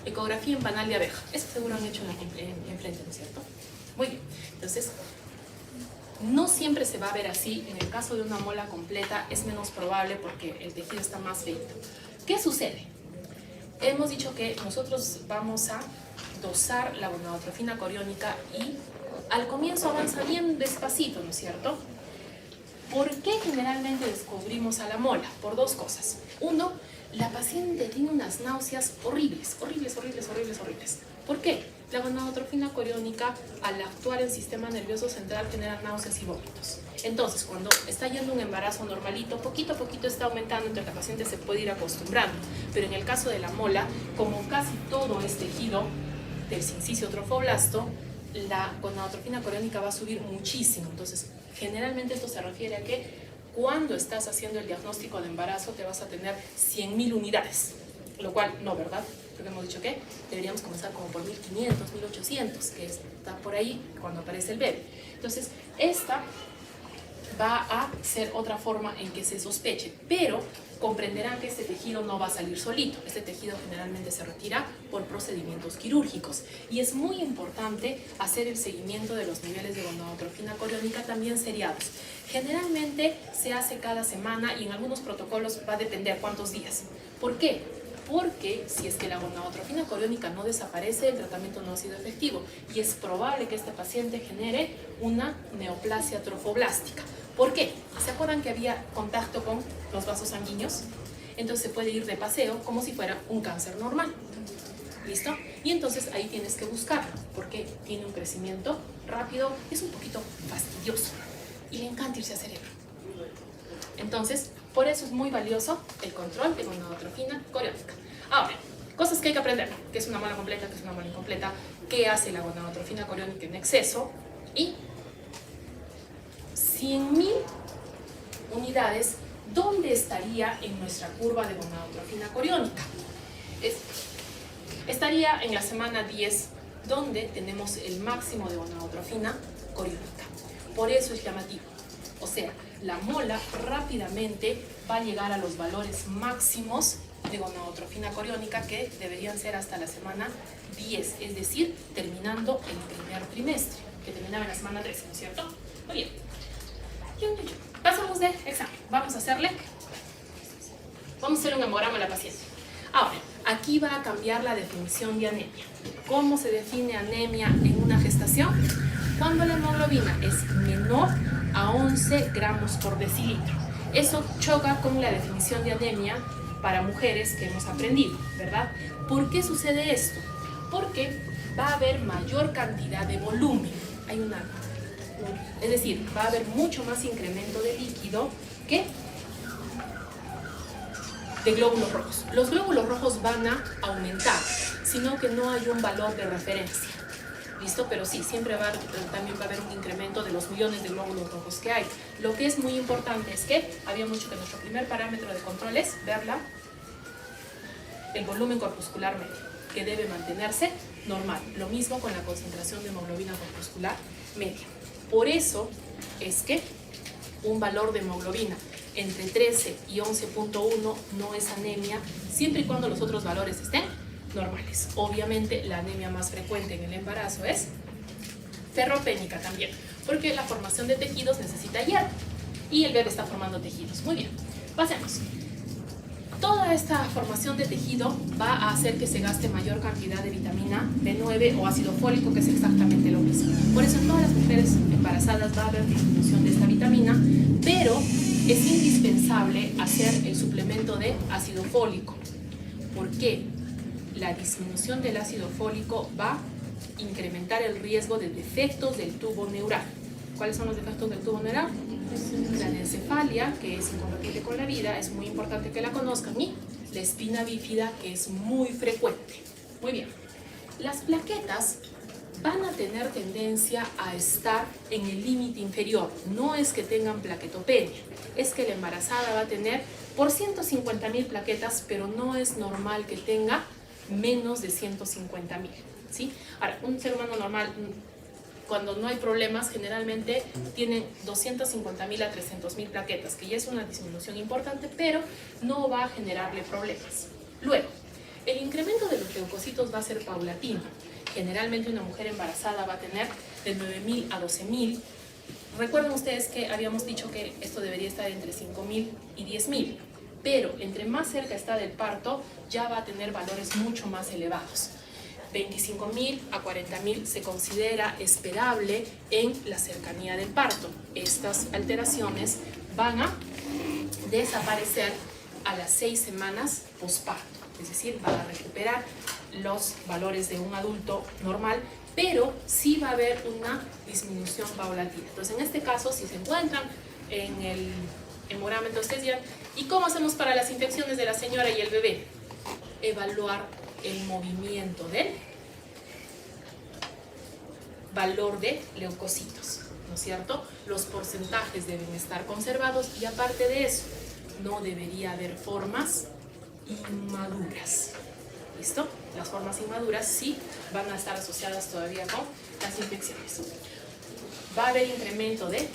ecografía en panal de abeja. Eso seguro han hecho en frente, ¿no es cierto? Muy bien. Entonces, no siempre se va a ver así. En el caso de una mola completa es menos probable porque el tejido está más feito. ¿Qué sucede? Hemos dicho que nosotros vamos a dosar la gonadotrofina coriónica y al comienzo avanza bien despacito, ¿no es cierto? ¿Por qué generalmente descubrimos a la mola? Por 2 cosas. 1, la paciente tiene unas náuseas horribles. ¿Por qué? La gonadotrofina coriónica, al actuar en sistema nervioso central, genera náuseas y vómitos. Entonces, cuando está yendo un embarazo normalito, poquito a poquito está aumentando, entonces la paciente se puede ir acostumbrando. Pero en el caso de la mola, como casi todo es tejido del sincicio trofoblasto, la gonadotrofina coriónica va a subir muchísimo. Entonces, generalmente esto se refiere a que cuando estás haciendo el diagnóstico de embarazo te vas a tener 100.000 unidades, lo cual no, ¿verdad? Porque hemos dicho que deberíamos comenzar como por 1.500, 1.800, que está por ahí cuando aparece el bebé. Entonces, esta va a ser otra forma en que se sospeche, pero comprenderán que este tejido no va a salir solito. Este tejido generalmente se retira por procedimientos quirúrgicos y es muy importante hacer el seguimiento de los niveles de gonadotrofina coriónica también seriados. Generalmente se hace cada semana y en algunos protocolos va a depender cuántos días. ¿Por qué? Porque si es que la gonadotrofina coriónica no desaparece, el tratamiento no ha sido efectivo y es probable que este paciente genere una neoplasia trofoblástica. ¿Por qué? ¿Se acuerdan que había contacto con los vasos sanguíneos? Entonces se puede ir de paseo como si fuera un cáncer normal. ¿Listo? Y entonces ahí tienes que buscarlo, porque tiene un crecimiento rápido, es un poquito fastidioso y le encanta irse a cerebro. Entonces, por eso es muy valioso el control de gonadotrofina coriónica. Ahora, cosas que hay que aprender, qué es una mola completa, qué es una mola incompleta, qué hace la gonadotrofina coriónica en exceso y 100.000 unidades, ¿dónde estaría en nuestra curva de gonadotrofina coriónica? Estaría en la semana 10, donde tenemos el máximo de gonadotrofina coriónica. Por eso es llamativo. O sea, la mola rápidamente va a llegar a los valores máximos de gonadotrofina coriónica que deberían ser hasta la semana 10, es decir, terminando el primer trimestre, que terminaba en la semana 13, ¿no es cierto? Muy bien. Pasamos de examen. Vamos a hacerle un hemograma a la paciente. Ahora, aquí va a cambiar la definición de anemia. ¿Cómo se define anemia en una gestación? Cuando la hemoglobina es menor a 11 gramos por decilitro. Eso choca con la definición de anemia para mujeres que hemos aprendido, ¿verdad? ¿Por qué sucede esto? Porque va a haber mayor cantidad de volumen. Es decir, va a haber mucho más incremento de líquido que de glóbulos rojos. Los glóbulos rojos van a aumentar, sino que no hay un valor de referencia. ¿Listo? Pero sí, también va a haber un incremento de los millones de glóbulos rojos que hay. Lo que es muy importante es que habíamos dicho que nuestro primer parámetro de control es verla el volumen corpuscular medio, que debe mantenerse normal. Lo mismo con la concentración de hemoglobina corpuscular media. Por eso es que un valor de hemoglobina entre 13 y 11.1 no es anemia, siempre y cuando los otros valores estén normales. Obviamente la anemia más frecuente en el embarazo es ferropénica también, porque la formación de tejidos necesita hierro y el bebé está formando tejidos. Muy bien, pasemos. Toda esta formación de tejido va a hacer que se gaste mayor cantidad de vitamina B9 o ácido fólico, que es exactamente lo mismo. Por eso en todas las mujeres embarazadas va a haber disminución de esta vitamina, pero es indispensable hacer el suplemento de ácido fólico. ¿Por qué? La disminución del ácido fólico va a incrementar el riesgo de defectos del tubo neural. ¿Cuáles son los defectos del tubo neural? La anencefalia, que es incompatible con la vida, es muy importante que la conozcan, y la espina bífida, que es muy frecuente. Muy bien. Las plaquetas van a tener tendencia a estar en el límite inferior. No es que tengan plaquetopenia, es que la embarazada va a tener por 150.000 plaquetas, pero no es normal que tenga menos de 150.000, ¿sí? Ahora, un ser humano normal, cuando no hay problemas, generalmente tienen 250.000 a 300.000 plaquetas, que ya es una disminución importante, pero no va a generarle problemas. Luego, el incremento de los leucocitos va a ser paulatino. Generalmente una mujer embarazada va a tener de 9.000 a 12.000. Recuerden ustedes que habíamos dicho que esto debería estar entre 5.000 y 10.000, pero entre más cerca está del parto, ya va a tener valores mucho más elevados. 25.000 a 40.000 se considera esperable en la cercanía del parto. Estas alteraciones van a desaparecer a las 6 semanas posparto, es decir, van a recuperar los valores de un adulto normal pero sí va a haber una disminución paulatina. Entonces, en este caso, si se encuentran en el hemograma, ustedes dirán, ¿y cómo hacemos para las infecciones de la señora y el bebé? Evaluar el movimiento del valor de leucocitos, ¿no es cierto? Los porcentajes deben estar conservados y aparte de eso, no debería haber formas inmaduras. ¿Listo? Las formas inmaduras sí van a estar asociadas todavía con las infecciones. Va a haber incremento de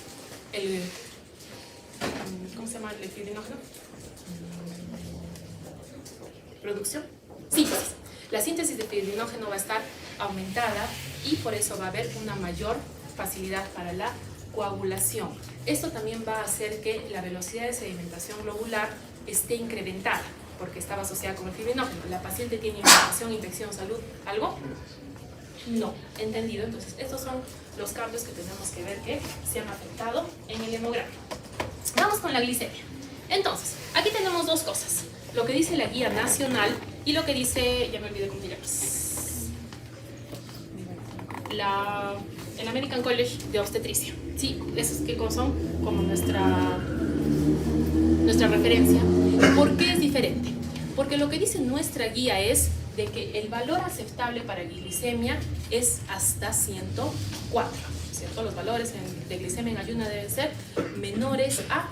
¿cómo se llama el fibrinógeno? ¿Producción? Síntesis. La síntesis de fibrinógeno va a estar aumentada y por eso va a haber una mayor facilidad para la coagulación. Esto también va a hacer que la velocidad de sedimentación globular esté incrementada, porque estaba asociada con el fibrinógeno. ¿La paciente tiene inflamación, infección, salud? ¿Algo? No. ¿Entendido? Entonces, estos son los cambios que tenemos que ver que se han afectado en el hemograma. Vamos con la glicemia. Entonces, aquí tenemos dos cosas. Lo que dice la guía nacional y lo que dice, ya me olvidé cómo se llama, el American College de Obstetricia. Sí, esos que son como nuestra referencia. ¿Por qué es diferente? Porque lo que dice nuestra guía es de que el valor aceptable para glicemia es hasta 104, ¿cierto? Los valores de glicemia en ayuna deben ser menores a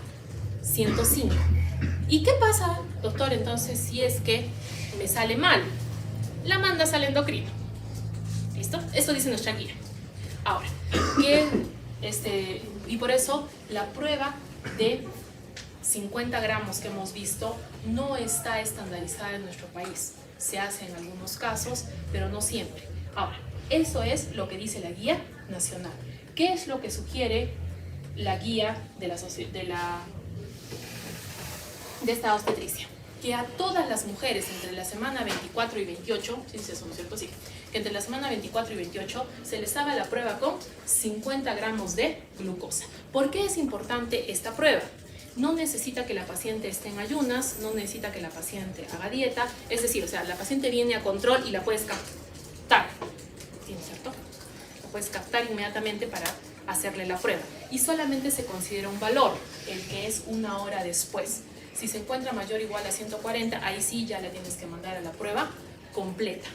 105. ¿Y qué pasa, doctor, entonces, si es que me sale mal? La mandas al endocrino. ¿Listo? Esto dice nuestra guía. Ahora, y por eso la prueba de 50 gramos que hemos visto no está estandarizada en nuestro país. Se hace en algunos casos, pero no siempre. Ahora, eso es lo que dice la guía nacional. ¿Qué es lo que sugiere la guía de esta obstetricia? Que a todas las mujeres entre la semana 24 y 28, sí, eso no es cierto, sí, que entre la semana 24 y 28 se les haga la prueba con 50 gramos de glucosa. ¿Por qué es importante esta prueba? No necesita que la paciente esté en ayunas, no necesita que la paciente haga dieta, es decir, o sea, la paciente viene a control y la puedes captar, ¿sí, cierto? La puedes captar inmediatamente para hacerle la prueba y solamente se considera un valor, el que es una hora después. Si se encuentra mayor o igual a 140, ahí sí ya le tienes que mandar a la prueba completa,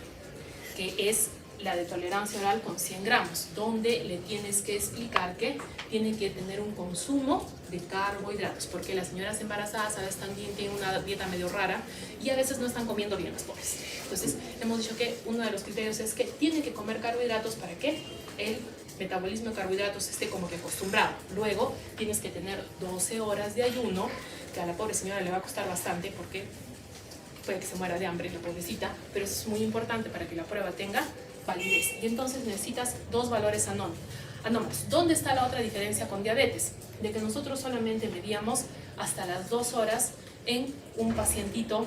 que es la de tolerancia oral con 100 gramos, donde le tienes que explicar que tiene que tener un consumo de carbohidratos, porque las señoras embarazadas a veces también tienen una dieta medio rara y a veces no están comiendo bien las pobres. Entonces, hemos dicho que uno de los criterios es que tiene que comer carbohidratos para que el metabolismo de carbohidratos esté como que acostumbrado. Luego, tienes que tener 12 horas de ayuno, que a la pobre señora le va a costar bastante porque puede que se muera de hambre, la pobrecita, pero eso es muy importante para que la prueba tenga validez. Y entonces necesitas dos valores anómalos. ¿Dónde está la otra diferencia con diabetes? De que nosotros solamente medíamos hasta las 2 horas en un pacientito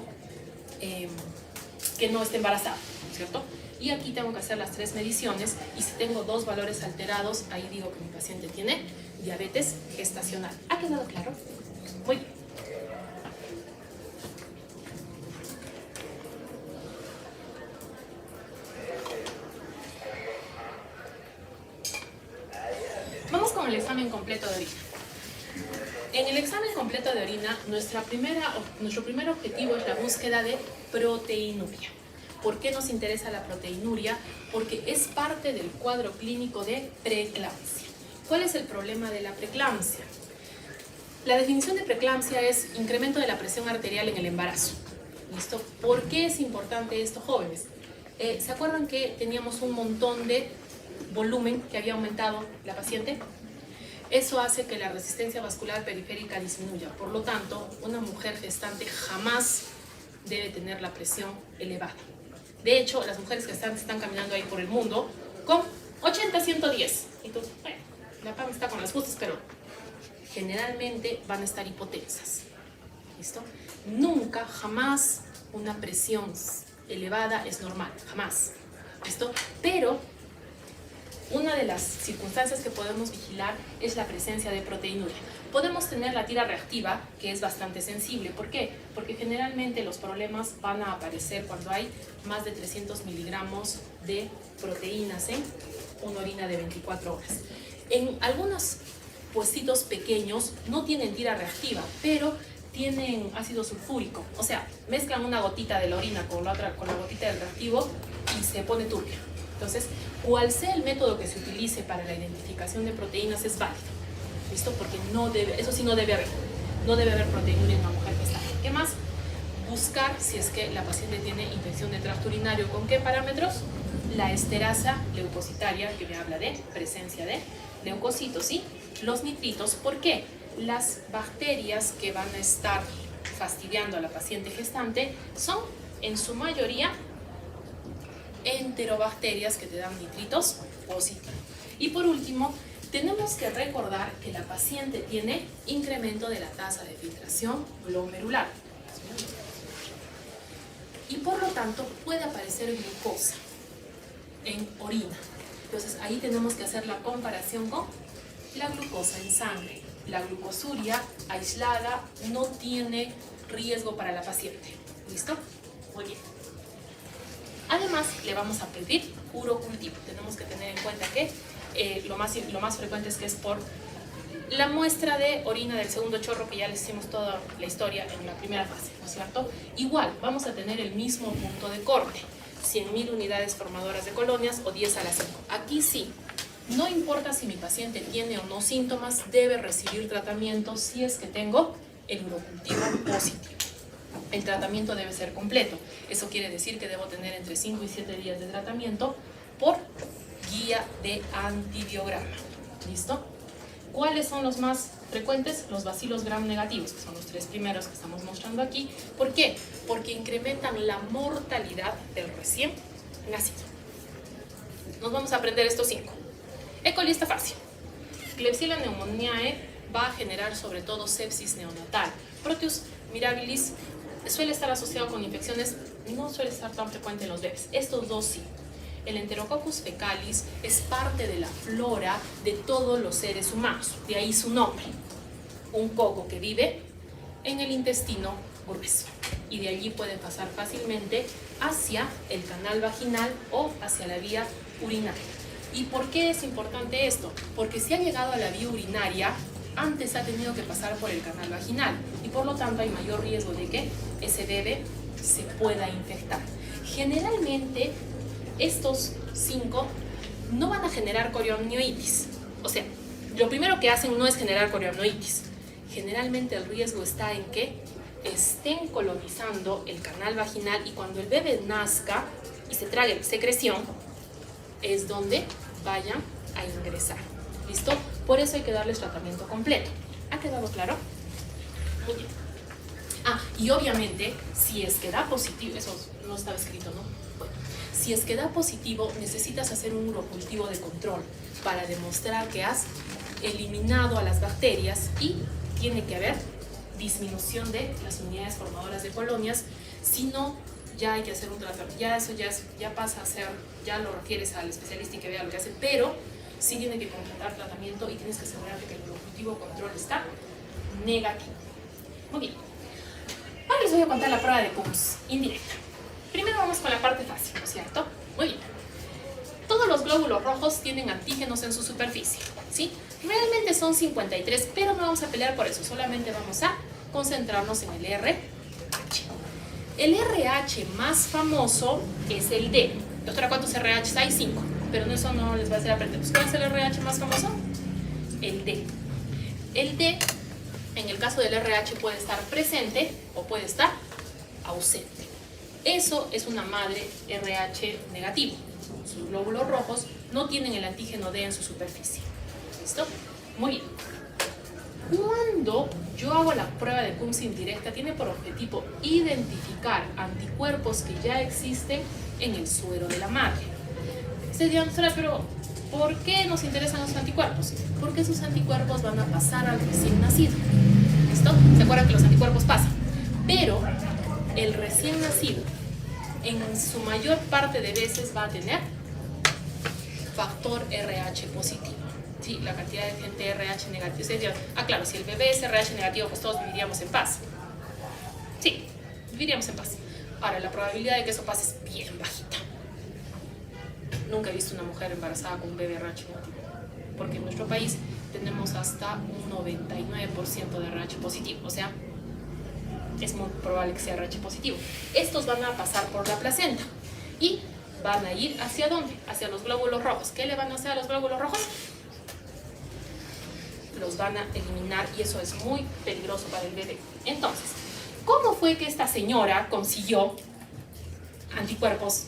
que no esté embarazado, ¿cierto? Y aquí tengo que hacer las 3 mediciones y si tengo 2 valores alterados, ahí digo que mi paciente tiene diabetes gestacional. ¿Ha quedado claro? Muy bien. Vamos con el examen completo de orina. En el examen completo de orina, nuestro primer objetivo es la búsqueda de proteinuria. ¿Por qué nos interesa la proteinuria? Porque es parte del cuadro clínico de preeclampsia. ¿Cuál es el problema de la preeclampsia? La definición de preeclampsia es incremento de la presión arterial en el embarazo. ¿Listo? ¿Por qué es importante esto, jóvenes? ¿Se acuerdan que teníamos un montón de volumen que había aumentado la paciente? Eso hace que la resistencia vascular periférica disminuya. Por lo tanto, una mujer gestante jamás debe tener la presión elevada. De hecho, las mujeres gestantes están caminando ahí por el mundo con 80-110. Y tú, bueno, la PAM está con las justas, pero generalmente van a estar hipotensas. ¿Listo? Nunca, jamás una presión elevada es normal, jamás. ¿Listo? Pero una de las circunstancias que podemos vigilar es la presencia de proteinuria. Podemos tener la tira reactiva, que es bastante sensible. ¿Por qué? Porque generalmente los problemas van a aparecer cuando hay más de 300 miligramos de proteínas en una orina de 24 horas. En algunos puestitos pequeños no tienen tira reactiva, pero tienen ácido sulfúrico. O sea, mezclan una gotita de la orina con la gotita del reactivo y se pone turbia. Entonces, cual sea el método que se utilice para la identificación de proteínas es válido. ¿Listo? Porque no debe, eso sí no debe haber. No debe haber proteína en una mujer que está. ¿Qué más? Buscar si es que la paciente tiene infección de tracto urinario. ¿Con qué parámetros? La esterasa leucocitaria, que me habla de presencia de leucocitos, ¿sí? Los nitritos, ¿por qué? Las bacterias que van a estar fastidiando a la paciente gestante son en su mayoría enterobacterias que te dan nitritos positivos. Y por último, tenemos que recordar que la paciente tiene incremento de la tasa de filtración glomerular. Y por lo tanto puede aparecer glucosa en orina. Entonces ahí tenemos que hacer la comparación con la glucosa en sangre. La glucosuria aislada no tiene riesgo para la paciente. ¿Listo? Muy bien. Además, le vamos a pedir urocultivo. Tenemos que tener en cuenta que lo más frecuente es que es por la muestra de orina del segundo chorro, que ya les hicimos toda la historia en la primera fase, ¿no es cierto? Igual, vamos a tener el mismo punto de corte, 100.000 unidades formadoras de colonias o 10 a la 5. Aquí sí, no importa si mi paciente tiene o no síntomas, debe recibir tratamiento si es que tengo el urocultivo positivo. El tratamiento debe ser completo. Eso quiere decir que debo tener entre 5 y 7 días de tratamiento por guía de antibiograma. ¿Listo? ¿Cuáles son los más frecuentes? Los bacilos gram negativos, que son los 3 primeros que estamos mostrando aquí. ¿Por qué? Porque incrementan la mortalidad del recién nacido. Nos vamos a aprender estos 5. E. coli está fácil. Klebsiella pneumoniae va a generar sobre todo sepsis neonatal. Proteus mirabilis suele estar asociado con infecciones, no suele estar tan frecuente en los bebés. Estos dos sí. El Enterococcus fecalis es parte de la flora de todos los seres humanos, de ahí su nombre. Un coco que vive en el intestino grueso y de allí puede pasar fácilmente hacia el canal vaginal o hacia la vía urinaria. ¿Y por qué es importante esto? Porque si ha llegado a la vía urinaria, antes ha tenido que pasar por el canal vaginal y por lo tanto hay mayor riesgo de que ese bebé se pueda infectar. Generalmente estos 5 no van a generar coriamnionitis. O sea, lo primero que hacen no es generar coriamnionitis. Generalmente el riesgo está en que estén colonizando el canal vaginal y cuando el bebé nazca y se trague secreción es donde vayan a ingresar. ¿Listo? Por eso hay que darles tratamiento completo. ¿Ha quedado claro? Muy bien. Y obviamente, si es que da positivo, eso no estaba escrito, ¿no? Bueno, si es que da positivo, necesitas hacer un urocultivo de control para demostrar que has eliminado a las bacterias y tiene que haber disminución de las unidades formadoras de colonias. Si no, ya hay que hacer un tratamiento. Ya eso ya pasa a ser, ya lo refieres al especialista y que vea lo que hace, pero sí tiene que contratar tratamiento y tienes que asegurarte que el urocultivo control está negativo. Muy bien. Ahora les voy a contar la prueba de Coombs indirecta. Primero vamos con la parte fácil, ¿no es cierto? Muy bien. Todos los glóbulos rojos tienen antígenos en su superficie, ¿sí? Realmente son 53, pero no vamos a pelear por eso. Solamente vamos a concentrarnos en el RH. El RH más famoso es el D. Doctora, ¿cuántos RH hay? 5. Pero eso no les va a hacer aprender. ¿Cuál es el RH más famoso? El D. El D, en el caso del RH, puede estar presente o puede estar ausente. Eso es una madre RH negativo. Sus glóbulos rojos no tienen el antígeno D en su superficie. ¿Listo? Muy bien. Cuando yo hago la prueba de Coombs indirecta, tiene por objetivo identificar anticuerpos que ya existen en el suero de la madre. Ustedes dirán, pero ¿por qué nos interesan los anticuerpos? Porque esos anticuerpos van a pasar al recién nacido. ¿Listo? ¿Se acuerdan que los anticuerpos pasan? Pero el recién nacido, en su mayor parte de veces, va a tener factor RH positivo. Sí, la cantidad de gente RH negativo. Ustedes dirán, claro, si el bebé es RH negativo, pues todos viviríamos en paz. Sí, viviríamos en paz. Ahora, la probabilidad de que eso pase es bien bajita. Nunca he visto una mujer embarazada con un bebé RH negativo, porque en nuestro país tenemos hasta un 99% de RH positivo, o sea, es muy probable que sea RH positivo. Estos van a pasar por la placenta y van a ir ¿hacia dónde? Hacia los glóbulos rojos. ¿Qué le van a hacer a los glóbulos rojos? Los van a eliminar y eso es muy peligroso para el bebé. Entonces, ¿cómo fue que esta señora consiguió anticuerpos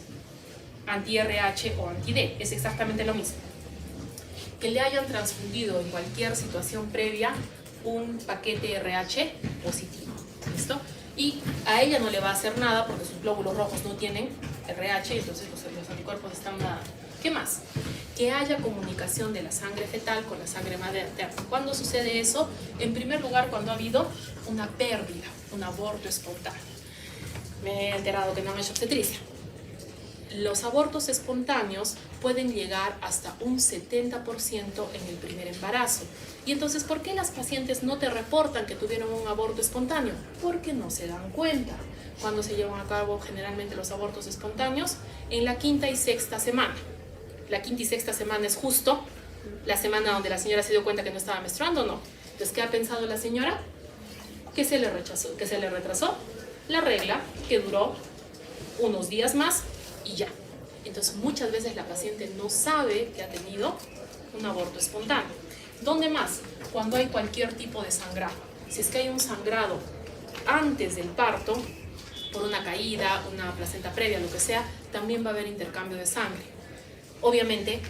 anti-RH o anti-D? Es exactamente lo mismo. Que le hayan transfundido en cualquier situación previa un paquete RH positivo. ¿Listo? Y a ella no le va a hacer nada porque sus glóbulos rojos no tienen RH, entonces los anticuerpos están nada. ¿Qué más? Que haya comunicación de la sangre fetal con la sangre materna. ¿Cuándo sucede eso? En primer lugar, cuando ha habido una pérdida, un aborto espontáneo. Me he enterado que no me he hecho obstetricia. Los abortos espontáneos pueden llegar hasta un 70% en el primer embarazo. Y entonces, ¿por qué las pacientes no te reportan que tuvieron un aborto espontáneo? Porque no se dan cuenta. ¿Cuándo se llevan a cabo generalmente los abortos espontáneos? En la quinta y sexta semana. La quinta y sexta semana es justo la semana donde la señora se dio cuenta que no estaba menstruando, ¿no? Entonces, ¿qué ha pensado la señora? Que se le retrasó la regla, que duró unos días más y ya. Entonces, muchas veces la paciente no sabe que ha tenido un aborto espontáneo. ¿Dónde más? Cuando hay cualquier tipo de sangrado. Si es que hay un sangrado antes del parto, por una caída, una placenta previa, lo que sea, también va a haber intercambio de sangre. Obviamente,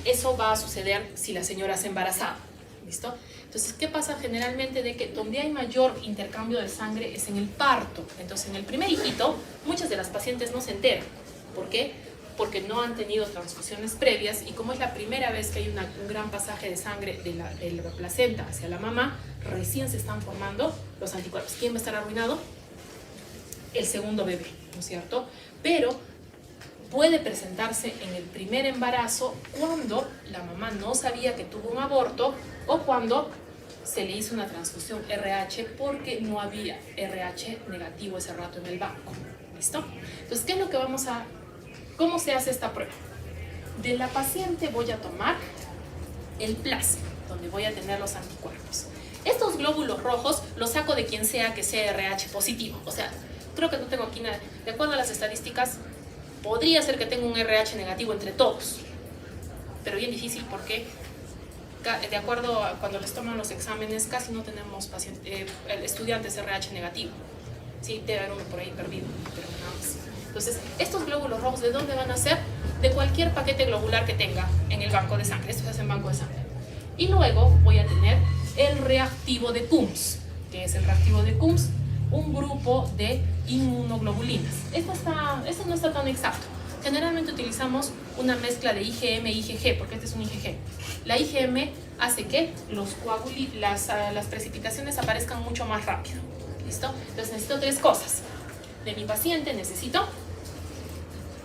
eso va a suceder si la señora se embarazada. ¿Listo? Entonces, ¿qué pasa generalmente? De que donde hay mayor intercambio de sangre es en el parto. Entonces, en el primer hijito, muchas de las pacientes no se enteran. ¿Por qué? Porque no han tenido transfusiones previas y como es la primera vez que hay un gran pasaje de sangre de la placenta hacia la mamá, recién se están formando los anticuerpos. ¿Quién va a estar arruinado? El segundo bebé, ¿no es cierto? Pero puede presentarse en el primer embarazo cuando la mamá no sabía que tuvo un aborto o cuando se le hizo una transfusión RH porque no había RH negativo ese rato en el banco. ¿Listo? Entonces, ¿qué es lo que ¿cómo se hace esta prueba? De la paciente voy a tomar el plasma, donde voy a tener los anticuerpos. Estos glóbulos rojos los saco de quien sea que sea RH positivo. O sea, creo que no tengo aquí nada. De acuerdo a las estadísticas, podría ser que tenga un RH negativo entre todos, pero bien difícil porque, de acuerdo a cuando les toman los exámenes, casi no tenemos estudiantes RH negativo. Sí, debe haber uno por ahí perdido, pero nada más. Entonces, estos glóbulos rojos, ¿de dónde van a ser? De cualquier paquete globular que tenga en el banco de sangre. Esto se hace en banco de sangre. Y luego voy a tener el reactivo de Coombs. ¿Qué es el reactivo de Coombs? Un grupo de inmunoglobulinas. Esto no está tan exacto. Generalmente utilizamos una mezcla de IgM e IgG, porque este es un IgG. La IgM hace que las precipitaciones aparezcan mucho más rápido. ¿Listo? Entonces necesito tres cosas. De mi paciente necesito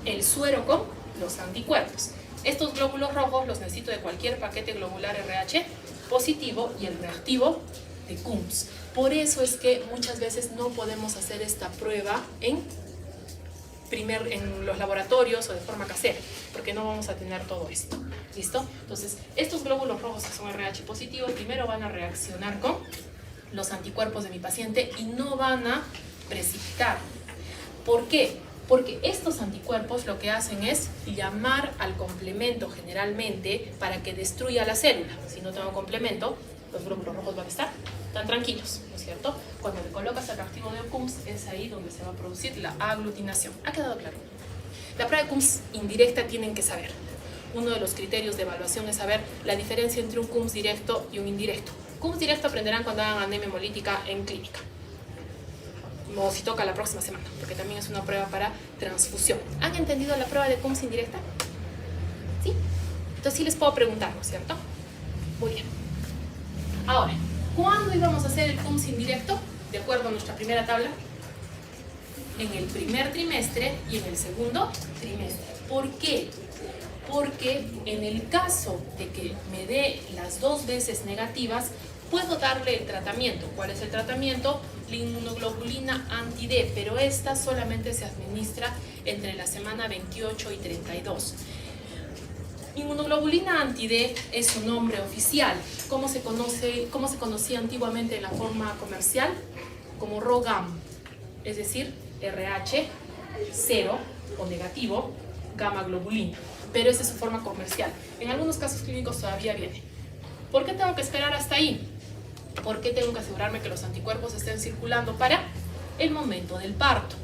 el suero con los anticuerpos. Estos glóbulos rojos los necesito de cualquier paquete globular RH positivo y el reactivo de Coombs. Por eso es que muchas veces no podemos hacer esta prueba en los laboratorios o de forma casera, porque no vamos a tener todo esto. ¿Listo? Entonces, estos glóbulos rojos que son RH positivos primero van a reaccionar con los anticuerpos de mi paciente y no van a precipitar. ¿Por qué? Porque estos anticuerpos lo que hacen es llamar al complemento generalmente para que destruya la célula. Si no tengo complemento, los glóbulos rojos van a estar tan tranquilos, ¿no es cierto? Cuando le colocas el reactivo de Coombs es ahí donde se va a producir la aglutinación. ¿Ha quedado claro? La prueba de Coombs indirecta tienen que saber. Uno de los criterios de evaluación es saber la diferencia entre un Coombs directo y un indirecto. Coombs directo aprenderán cuando hagan anemia hemolítica en clínica. O si toca la próxima semana, porque también es una prueba para transfusión. ¿Han entendido la prueba de Coombs indirecta? ¿Sí? Entonces sí les puedo preguntar, ¿no es cierto? Muy bien. Ahora, ¿cuándo íbamos a hacer el Coombs indirecto? De acuerdo a nuestra primera tabla. En el primer trimestre y en el segundo trimestre. ¿Por qué? porque en el caso de que me dé las 2 veces negativas, puedo darle el tratamiento. ¿Cuál es el tratamiento? La inmunoglobulina anti-D, pero esta solamente se administra entre la semana 28 y 32. Inmunoglobulina anti-D es su nombre oficial. ¿Cómo se conocía antiguamente en la forma comercial? Como RhoGAM, es decir, RH 0 o negativo, gamma globulina. Pero esa es su forma comercial. En algunos casos clínicos todavía viene. ¿Por qué tengo que esperar hasta ahí? ¿Por qué tengo que asegurarme que los anticuerpos estén circulando para el momento del parto?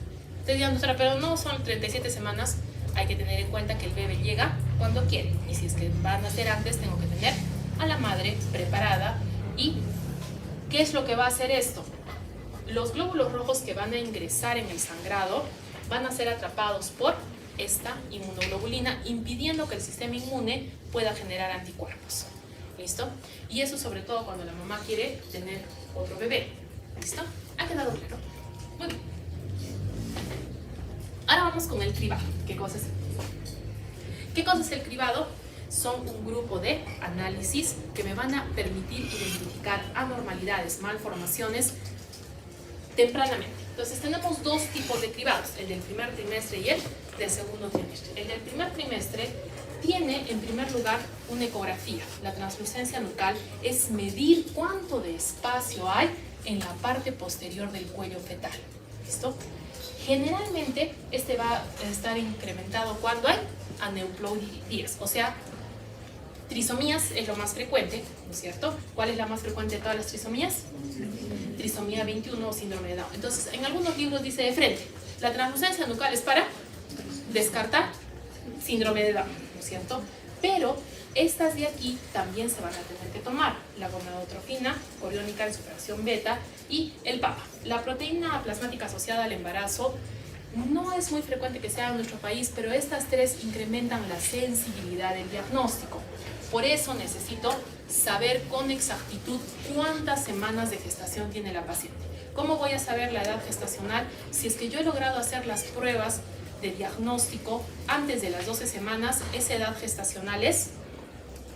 Te dirán, doctora, pero no son 37 semanas. Hay que tener en cuenta que el bebé llega cuando quiere. Y si es que va a nacer antes, tengo que tener a la madre preparada. ¿Y qué es lo que va a hacer esto? Los glóbulos rojos que van a ingresar en el sangrado van a ser atrapados por esta inmunoglobulina, impidiendo que el sistema inmune pueda generar anticuerpos. ¿Listo? Y eso sobre todo cuando la mamá quiere tener otro bebé. ¿Listo? ¿Ha quedado claro? Muy bien. Ahora vamos con el cribado. ¿Qué cosa es? ¿Qué cosa es el cribado? Son un grupo de análisis que me van a permitir identificar anormalidades, malformaciones tempranamente. Entonces tenemos 2 tipos de cribados, el del primer trimestre y el del segundo trimestre. El del primer trimestre tiene en primer lugar una ecografía. La translucencia nucal es medir cuánto de espacio hay en la parte posterior del cuello fetal. ¿Listo? Generalmente este va a estar incrementado cuando hay aneuploidías, o sea, trisomías es lo más frecuente, ¿no es cierto? ¿Cuál es la más frecuente de todas las trisomías? Trisomía 21 o síndrome de Down. Entonces, en algunos libros dice de frente, la translucencia nucal es para descartar síndrome de Down, ¿no es cierto? Pero estas de aquí también se van a tener que tomar, la gonadotrofina coriónica en su fracción beta y el PAPA. La proteína plasmática asociada al embarazo no es muy frecuente que sea en nuestro país, pero estas 3 incrementan la sensibilidad del diagnóstico. Por eso necesito saber con exactitud cuántas semanas de gestación tiene la paciente. ¿Cómo voy a saber la edad gestacional? Si es que yo he logrado hacer las pruebas de diagnóstico antes de las 12 semanas, esa edad gestacional es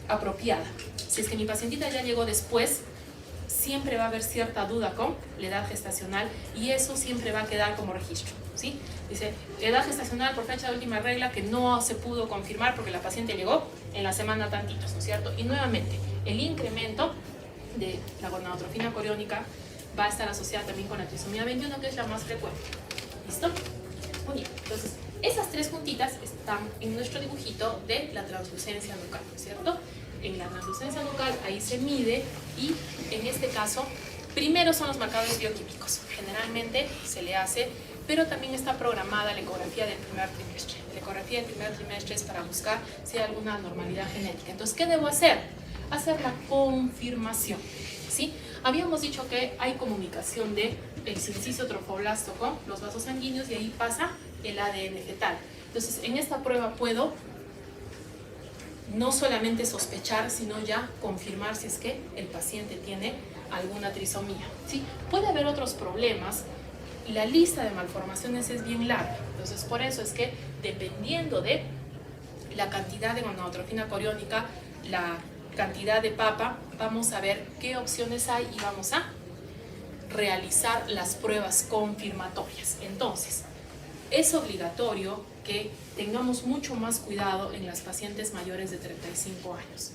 apropiada. Si es que mi pacientita ya llegó después, siempre va a haber cierta duda con la edad gestacional y eso siempre va a quedar como registro, ¿sí? Dice, edad gestacional por fecha de última regla que no se pudo confirmar porque la paciente llegó en la semana tantitos, ¿no es cierto? Y nuevamente, el incremento de la gonadotrofina coriónica va a estar asociada también con la trisomía 21, que es la más frecuente. ¿Listo? Muy bien, entonces, esas 3 puntitas están en nuestro dibujito de la translucencia nucal, ¿no es cierto? En la translucencia nucal ahí se mide y en este caso primero son los marcadores bioquímicos. Generalmente se le hace, pero también está programada la ecografía del primer trimestre. La ecografía del primer trimestre es para buscar si hay alguna anormalidad genética. Entonces, ¿qué debo hacer? Hacer la confirmación, ¿sí? Habíamos dicho que hay comunicación de el sincicio trofoblasto con los vasos sanguíneos y ahí pasa el ADN fetal. Entonces, en esta prueba puedo no solamente sospechar, sino ya confirmar si es que el paciente tiene alguna trisomía, ¿sí? Puede haber otros problemas. La lista de malformaciones es bien larga, entonces por eso es que dependiendo de la cantidad de gonadotrofina coriónica, la cantidad de PAPA, vamos a ver qué opciones hay y vamos a realizar las pruebas confirmatorias. Entonces, es obligatorio que tengamos mucho más cuidado en las pacientes mayores de 35 años.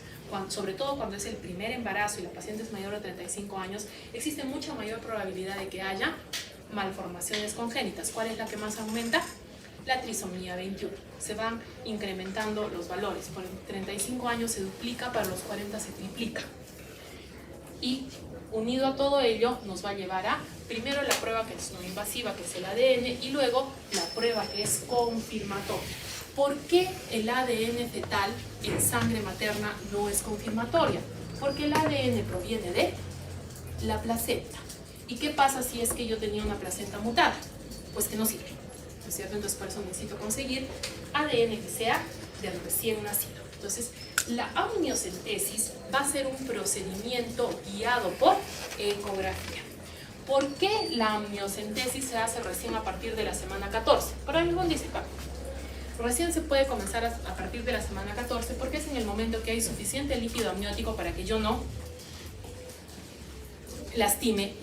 Sobre todo cuando es el primer embarazo y la paciente es mayor de 35 años, existe mucha mayor probabilidad de que haya malformaciones congénitas. ¿Cuál es la que más aumenta? La trisomía 21. Se van incrementando los valores. Por 35 años se duplica, para los 40 se triplica. Y unido a todo ello nos va a llevar a, primero la prueba que es no invasiva, que es el ADN, y luego la prueba que es confirmatoria. ¿Por qué el ADN fetal en sangre materna no es confirmatoria? Porque el ADN proviene de la placenta. ¿Y qué pasa si es que yo tenía una placenta mutada? Pues que no sirve, ¿no es cierto? Entonces por eso necesito conseguir ADN que sea del recién nacido. Entonces la amniocentesis va a ser un procedimiento guiado por ecografía. ¿Por qué la amniocentesis se hace recién a partir de la semana 14? Por algún dice, Recién se puede comenzar a partir de la semana 14 porque es en el momento que hay suficiente líquido amniótico para que yo no lastime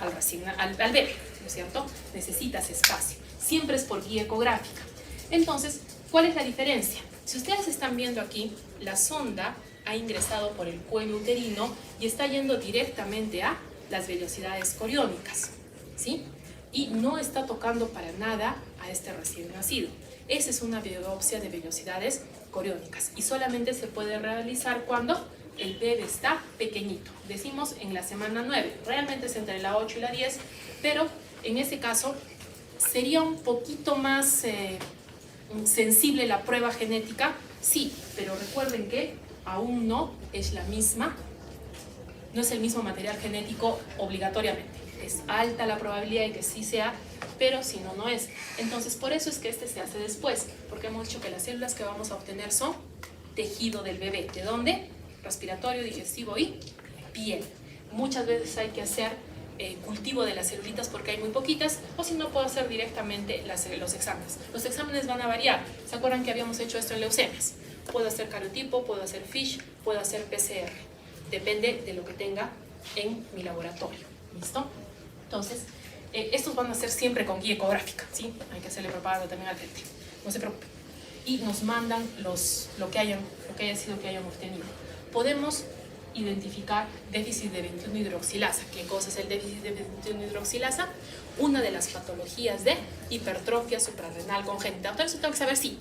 al bebé, ¿no es cierto? Necesitas espacio. Siempre es por guía ecográfica. Entonces, ¿cuál es la diferencia? Si ustedes están viendo aquí, la sonda ha ingresado por el cuello uterino y está yendo directamente a las vellosidades coriónicas, ¿sí? Y no está tocando para nada a este recién nacido. Esa es una biopsia de vellosidades coriónicas y solamente se puede realizar cuando el bebé está pequeñito. Decimos en la semana 9, realmente es entre la 8 y la 10, pero en ese caso sería un poquito más sensible la prueba genética, sí, pero recuerden que aún no es la misma, no es el mismo material genético obligatoriamente. Es alta la probabilidad de que sí sea, pero si no, no es. Entonces, por eso es que este se hace después, porque hemos dicho que las células que vamos a obtener son tejido del bebé. ¿De dónde? Respiratorio, digestivo y piel. Muchas veces hay que hacer cultivo de las celulitas porque hay muy poquitas, o si no, puedo hacer directamente los exámenes. Los exámenes van a variar. ¿Se acuerdan que habíamos hecho esto en leucemias? Puedo hacer cariotipo, puedo hacer FISH, puedo hacer PCR. Depende de lo que tenga en mi laboratorio. ¿Listo? Entonces, estos van a ser siempre con guía ecográfica, ¿sí? Hay que hacerle propaganda también al gente. No se preocupen. Y nos mandan lo que haya sido que hayan obtenido. Podemos identificar déficit de 21-hidroxilasa. ¿Qué cosa es el déficit de 21-hidroxilasa? Una de las patologías de hipertrofia suprarrenal congénita. Entonces, tengo que saber sí.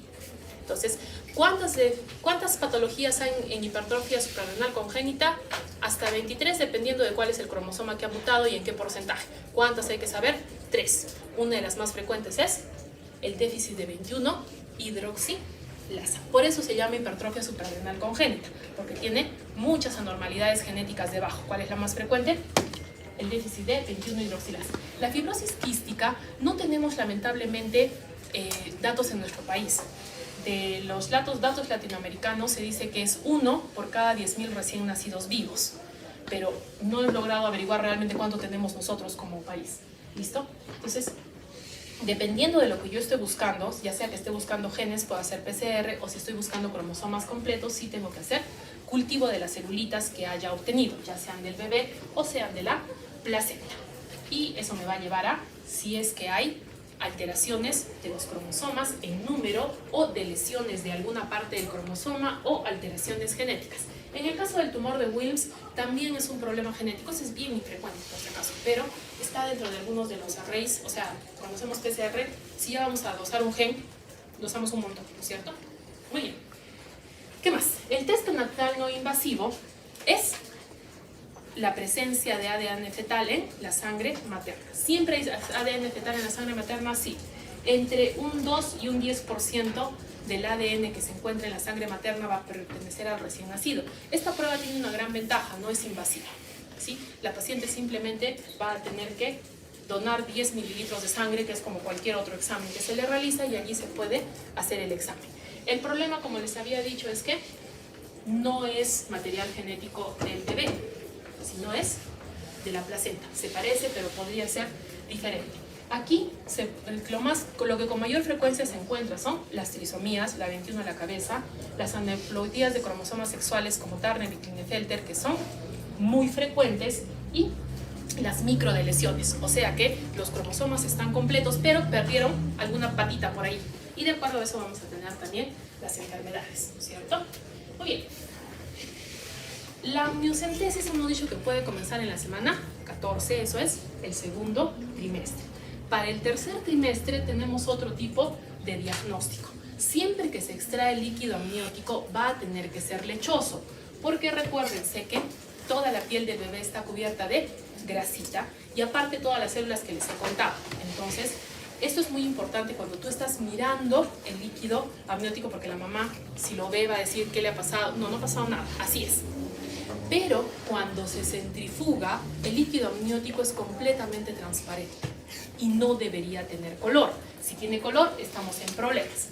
Entonces, ¿cuántas patologías hay en hipertrofia suprarrenal congénita? Hasta 23, dependiendo de cuál es el cromosoma que ha mutado y en qué porcentaje. ¿Cuántas hay que saber? 3. Una de las más frecuentes es el déficit de 21-hidroxilasa. Por eso se llama hipertrofia suprarrenal congénita, porque tiene muchas anormalidades genéticas debajo. ¿Cuál es la más frecuente? El déficit de 21-hidroxilasa. La fibrosis quística no tenemos lamentablemente datos en nuestro país. De los datos latinoamericanos se dice que es 1 por cada 10.000 recién nacidos vivos, pero no he logrado averiguar realmente cuánto tenemos nosotros como país. ¿Listo? Entonces, dependiendo de lo que yo esté buscando, ya sea que esté buscando genes, puedo hacer PCR, o si estoy buscando cromosomas completos, sí tengo que hacer cultivo de las celulitas que haya obtenido, ya sean del bebé o sean de la placenta. Y eso me va a llevar a si es que hay alteraciones de los cromosomas en número o de lesiones de alguna parte del cromosoma o alteraciones genéticas. En el caso del tumor de Wilms también es un problema genético, eso es bien infrecuente por si acaso, pero está dentro de algunos de los arrays, o sea, cuando hacemos PCR, si ya vamos a dosar un gen, dosamos un montón, ¿no es cierto? Muy bien. ¿Qué más? El test prenatal no invasivo es la presencia de ADN fetal en la sangre materna. ¿Siempre hay ADN fetal en la sangre materna? Sí. Entre un 2 y un 10% del ADN que se encuentra en la sangre materna va a pertenecer al recién nacido. Esta prueba tiene una gran ventaja, no es invasiva, ¿sí? La paciente simplemente va a tener que donar 10 mililitros de sangre, que es como cualquier otro examen que se le realiza, y allí se puede hacer el examen. El problema, como les había dicho, es que no es material genético del bebé, sino es de la placenta. Se parece, pero podría ser diferente. Aquí lo que con mayor frecuencia se encuentra son las trisomías, la 21 a la cabeza, las aneuploidías de cromosomas sexuales como Turner y Klinefelter, que son muy frecuentes, y las microdeleciones, o sea que los cromosomas están completos, pero perdieron alguna patita por ahí. Y de acuerdo a eso vamos a tener también las enfermedades, ¿no es cierto? Muy bien. La amniocentesis hemos dicho que puede comenzar en la semana 14, eso es el segundo trimestre. Para el tercer trimestre tenemos otro tipo de diagnóstico. Siempre que se extrae líquido amniótico va a tener que ser lechoso, porque recuérdense que toda la piel del bebé está cubierta de grasita y aparte todas las células que les he contado. Entonces, esto es muy importante cuando tú estás mirando el líquido amniótico, porque la mamá, si lo ve, va a decir ¿qué le ha pasado? No, no ha pasado nada, así es. Pero cuando se centrifuga, el líquido amniótico es completamente transparente y no debería tener color. Si tiene color, estamos en problemas.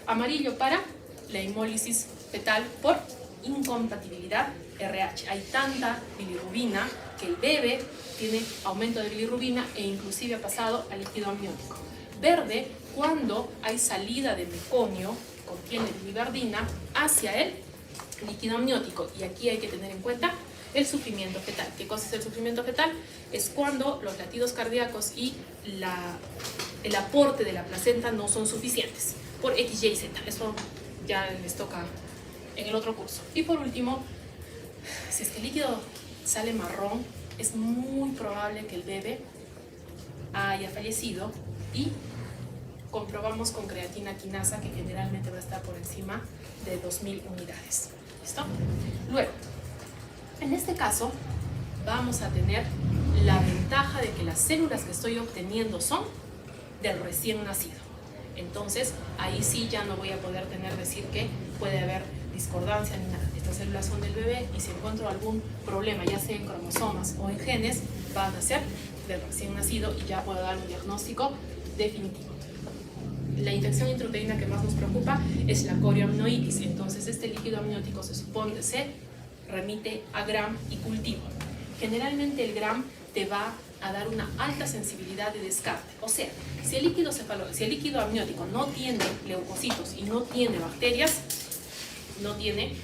Amarillo para la hemólisis fetal por incompatibilidad RH. Hay tanta bilirrubina que el bebé tiene aumento de bilirrubina e inclusive ha pasado al líquido amniótico. Verde, cuando hay salida de meconio, que contiene biliverdina, hacia el líquido amniótico. Y aquí hay que tener en cuenta el sufrimiento fetal. ¿Qué cosa es el sufrimiento fetal? Es cuando los latidos cardíacos y el aporte de la placenta no son suficientes por X, Y, Z. Eso ya les toca en el otro curso. Y por último, si es que el líquido sale marrón, es muy probable que el bebé haya fallecido y comprobamos con creatina quinasa que generalmente va a estar por encima de 2000 unidades. ¿Listo? Luego, en este caso, vamos a tener la ventaja de que las células que estoy obteniendo son del recién nacido. Entonces, ahí sí ya no voy a poder decir que puede haber discordancia ni nada. Estas células son del bebé y si encuentro algún problema, ya sea en cromosomas o en genes, van a ser del recién nacido y ya puedo dar un diagnóstico definitivo. La infección intrauterina que más nos preocupa es la corioamnionitis. Entonces, este líquido amniótico se remite a Gram y cultivo. Generalmente el Gram te va a dar una alta sensibilidad de descarte. O sea, si el líquido amniótico no tiene leucocitos y no tiene bacterias, no tiene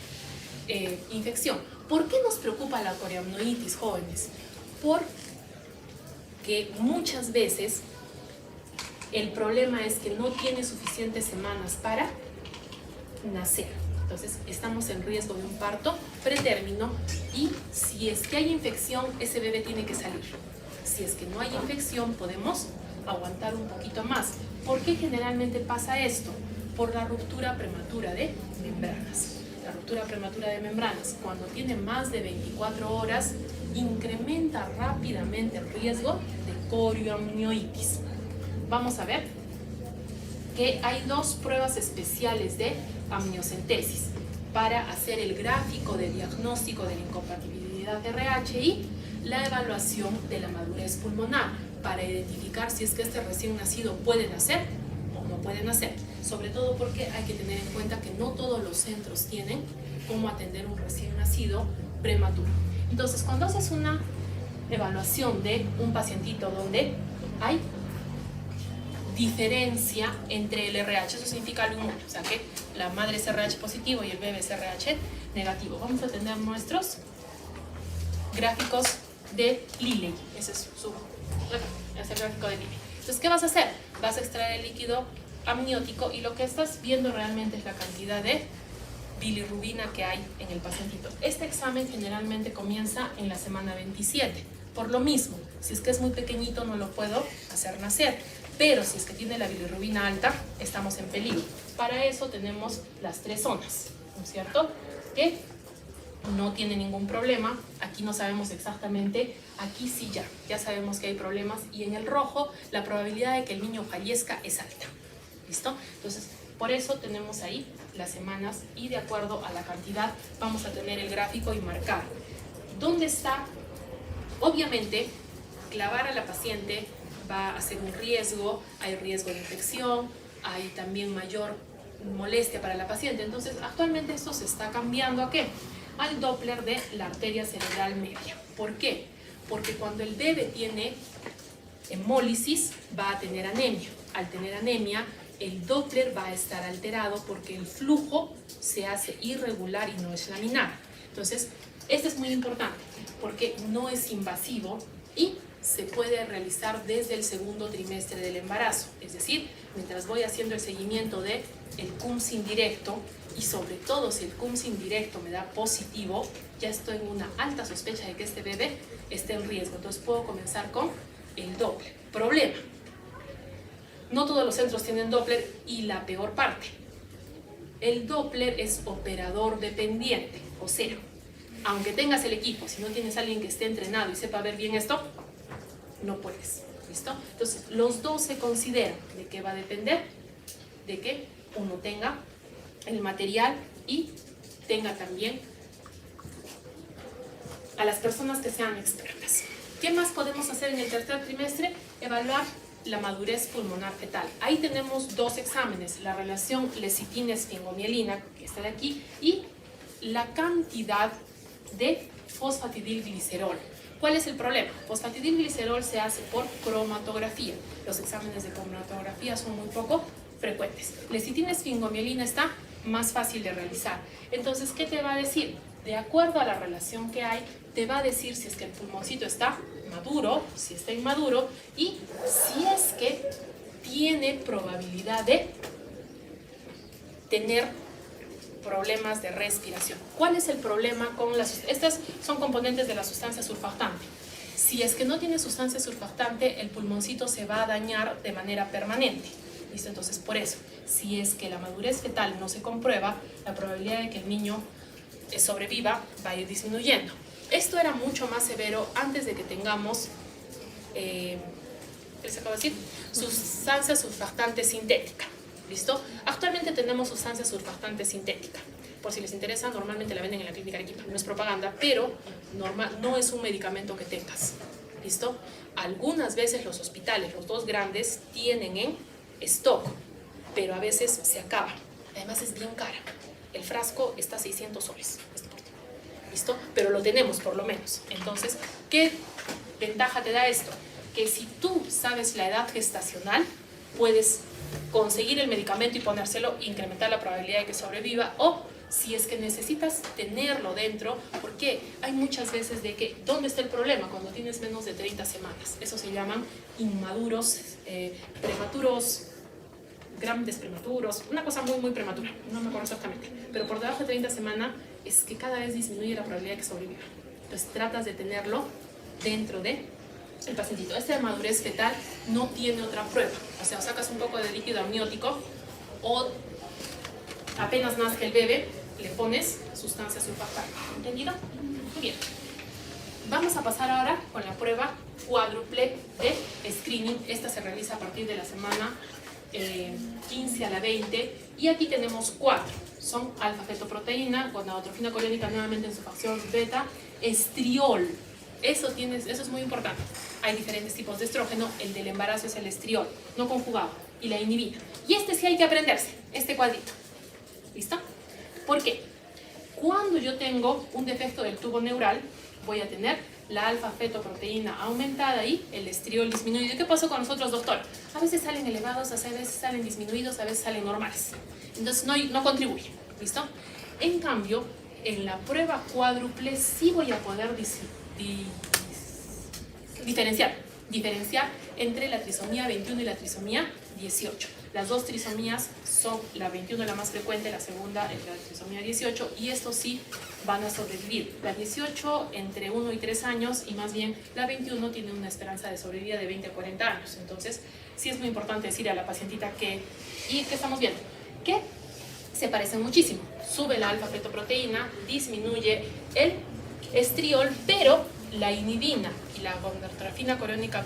infección. ¿Por qué nos preocupa la corioamnionitis, jóvenes? Porque muchas veces el problema es que no tiene suficientes semanas para nacer. Entonces, estamos en riesgo de un parto pretérmino y si es que hay infección, ese bebé tiene que salir. Si es que no hay infección, podemos aguantar un poquito más. ¿Por qué generalmente pasa esto? Por la ruptura prematura de membranas. La ruptura prematura de membranas, cuando tiene más de 24 horas, incrementa rápidamente el riesgo de corioamnionitis. Vamos a ver que hay dos pruebas especiales de amniocentesis para hacer el gráfico de diagnóstico de la incompatibilidad RH y la evaluación de la madurez pulmonar para identificar si es que este recién nacido puede nacer o no puede nacer. Sobre todo porque hay que tener en cuenta que no todos los centros tienen cómo atender un recién nacido prematuro. Entonces, cuando haces una evaluación de un pacientito donde hay diferencia entre el RH, eso significa algo inmune, o sea que la madre es RH positivo y el bebé es RH negativo. Vamos a tener nuestros gráficos de Liley. Ese es el gráfico de Liley. Entonces, ¿qué vas a hacer? Vas a extraer el líquido amniótico y lo que estás viendo realmente es la cantidad de bilirrubina que hay en el pacientito. Este examen generalmente comienza en la semana 27. Por lo mismo, si es que es muy pequeñito no lo puedo hacer nacer, pero si es que tiene la bilirrubina alta, estamos en peligro. Para eso tenemos las tres zonas, ¿no es cierto? Que no tiene ningún problema. Aquí no sabemos exactamente, aquí sí ya sabemos que hay problemas y en el rojo la probabilidad de que el niño fallezca es alta. ¿Listo? Entonces, por eso tenemos ahí las semanas y de acuerdo a la cantidad vamos a tener el gráfico y marcar dónde está. Obviamente, clavar a la paciente va a ser un riesgo, hay riesgo de infección, hay también mayor molestia para la paciente. Entonces, actualmente esto se está cambiando ¿a qué? Al Doppler de la arteria cerebral media. ¿Por qué? Porque cuando el bebé tiene hemólisis va a tener anemia. Al tener anemia, el Doppler va a estar alterado porque el flujo se hace irregular y no es laminar. Entonces, esto es muy importante porque no es invasivo y se puede realizar desde el segundo trimestre del embarazo. Es decir, mientras voy haciendo el seguimiento del CUMS indirecto y sobre todo si el CUMS indirecto me da positivo, ya estoy en una alta sospecha de que este bebé esté en riesgo. Entonces puedo comenzar con el Doppler. Problema. No todos los centros tienen Doppler y la peor parte. El Doppler es operador dependiente, o sea, aunque tengas el equipo, si no tienes a alguien que esté entrenado y sepa ver bien esto, no puedes. ¿Listo? Entonces, los dos se consideran. ¿De qué va a depender? De que uno tenga el material y tenga también a las personas que sean expertas. ¿Qué más podemos hacer en el tercer trimestre? Evaluar la madurez pulmonar fetal. Ahí tenemos dos exámenes, la relación lecitina-esfingomielina, que está de aquí, y la cantidad de fosfatidilglicerol. ¿Cuál es el problema? Fosfatidilglicerol se hace por cromatografía. Los exámenes de cromatografía son muy poco frecuentes. Lecitina-esfingomielina está más fácil de realizar. Entonces, ¿qué te va a decir? De acuerdo a la relación que hay, te va a decir si es que el pulmoncito está maduro, si está inmaduro y si es que tiene probabilidad de tener problemas de respiración. ¿Cuál es el problema con las... Estas son componentes de la sustancia surfactante. Si es que no tiene sustancia surfactante, el pulmoncito se va a dañar de manera permanente. ¿Listo? Entonces, por eso, si es que la madurez fetal no se comprueba, la probabilidad de que el niño sobreviva va a ir disminuyendo. Esto era mucho más severo antes de que tengamos, ¿qué les acabo de decir? Sustancia surfactante sintética. ¿Listo? Actualmente tenemos sustancia surfactante sintética. Por si les interesa, normalmente la venden en la clínica Arequipa. No es propaganda, pero no es un medicamento que tengas. ¿Listo? Algunas veces los hospitales, los dos grandes, tienen en stock, pero a veces se acaba. Además es bien cara. El frasco está a 600 soles. ¿Listo? Pero lo tenemos por lo menos. Entonces, ¿qué ventaja te da esto? Que si tú sabes la edad gestacional, puedes conseguir el medicamento y ponérselo, incrementar la probabilidad de que sobreviva, o si es que necesitas tenerlo dentro, porque hay muchas veces de que, ¿dónde está el problema? Cuando tienes menos de 30 semanas. Eso se llaman inmaduros, prematuros, grandes prematuros, una cosa muy prematura, no me acuerdo exactamente, pero por debajo de 30 semanas es que cada vez disminuye la probabilidad de que sobreviva. Entonces tratas de tenerlo dentro de el pacientito. Esta madurez fetal no tiene otra prueba, o sea, sacas un poco de líquido amniótico o apenas nazca el bebé, le pones sustancia surfactante. ¿Entendido? Muy bien. Vamos a pasar ahora con la prueba cuádruple de screening. Esta se realiza a partir de la semana 15 a la 20 y aquí tenemos 4. Son alfa-fetoproteína, gonadotrofina coriónica nuevamente en su facción beta, estriol. Eso es muy importante. Hay diferentes tipos de estrógeno. El del embarazo es el estriol, no conjugado, y la inhibina. Y este sí hay que aprenderse, este cuadrito. ¿Listo? ¿Por qué? Cuando yo tengo un defecto del tubo neural, voy a tener la alfa-fetoproteína aumentada y el estriol disminuido. ¿Y qué pasó con nosotros, doctor? A veces salen elevados, a veces salen disminuidos, a veces salen normales. Entonces no contribuye. ¿Listo? En cambio, en la prueba cuádruple sí voy a poder diferenciar entre la trisomía 21 y la trisomía 18. Las dos trisomías son la 21 la más frecuente, la segunda es la trisomía 18 y estos sí van a sobrevivir. La 18 entre 1 y 3 años y más bien la 21 tiene una esperanza de sobrevivir de 20 a 40 años. Entonces sí es muy importante decirle a la pacientita que estamos viendo que se parecen muchísimo. Sube la alfa-fetoproteína, disminuye el estriol, pero la inhibina y la gonadotrofina coriónica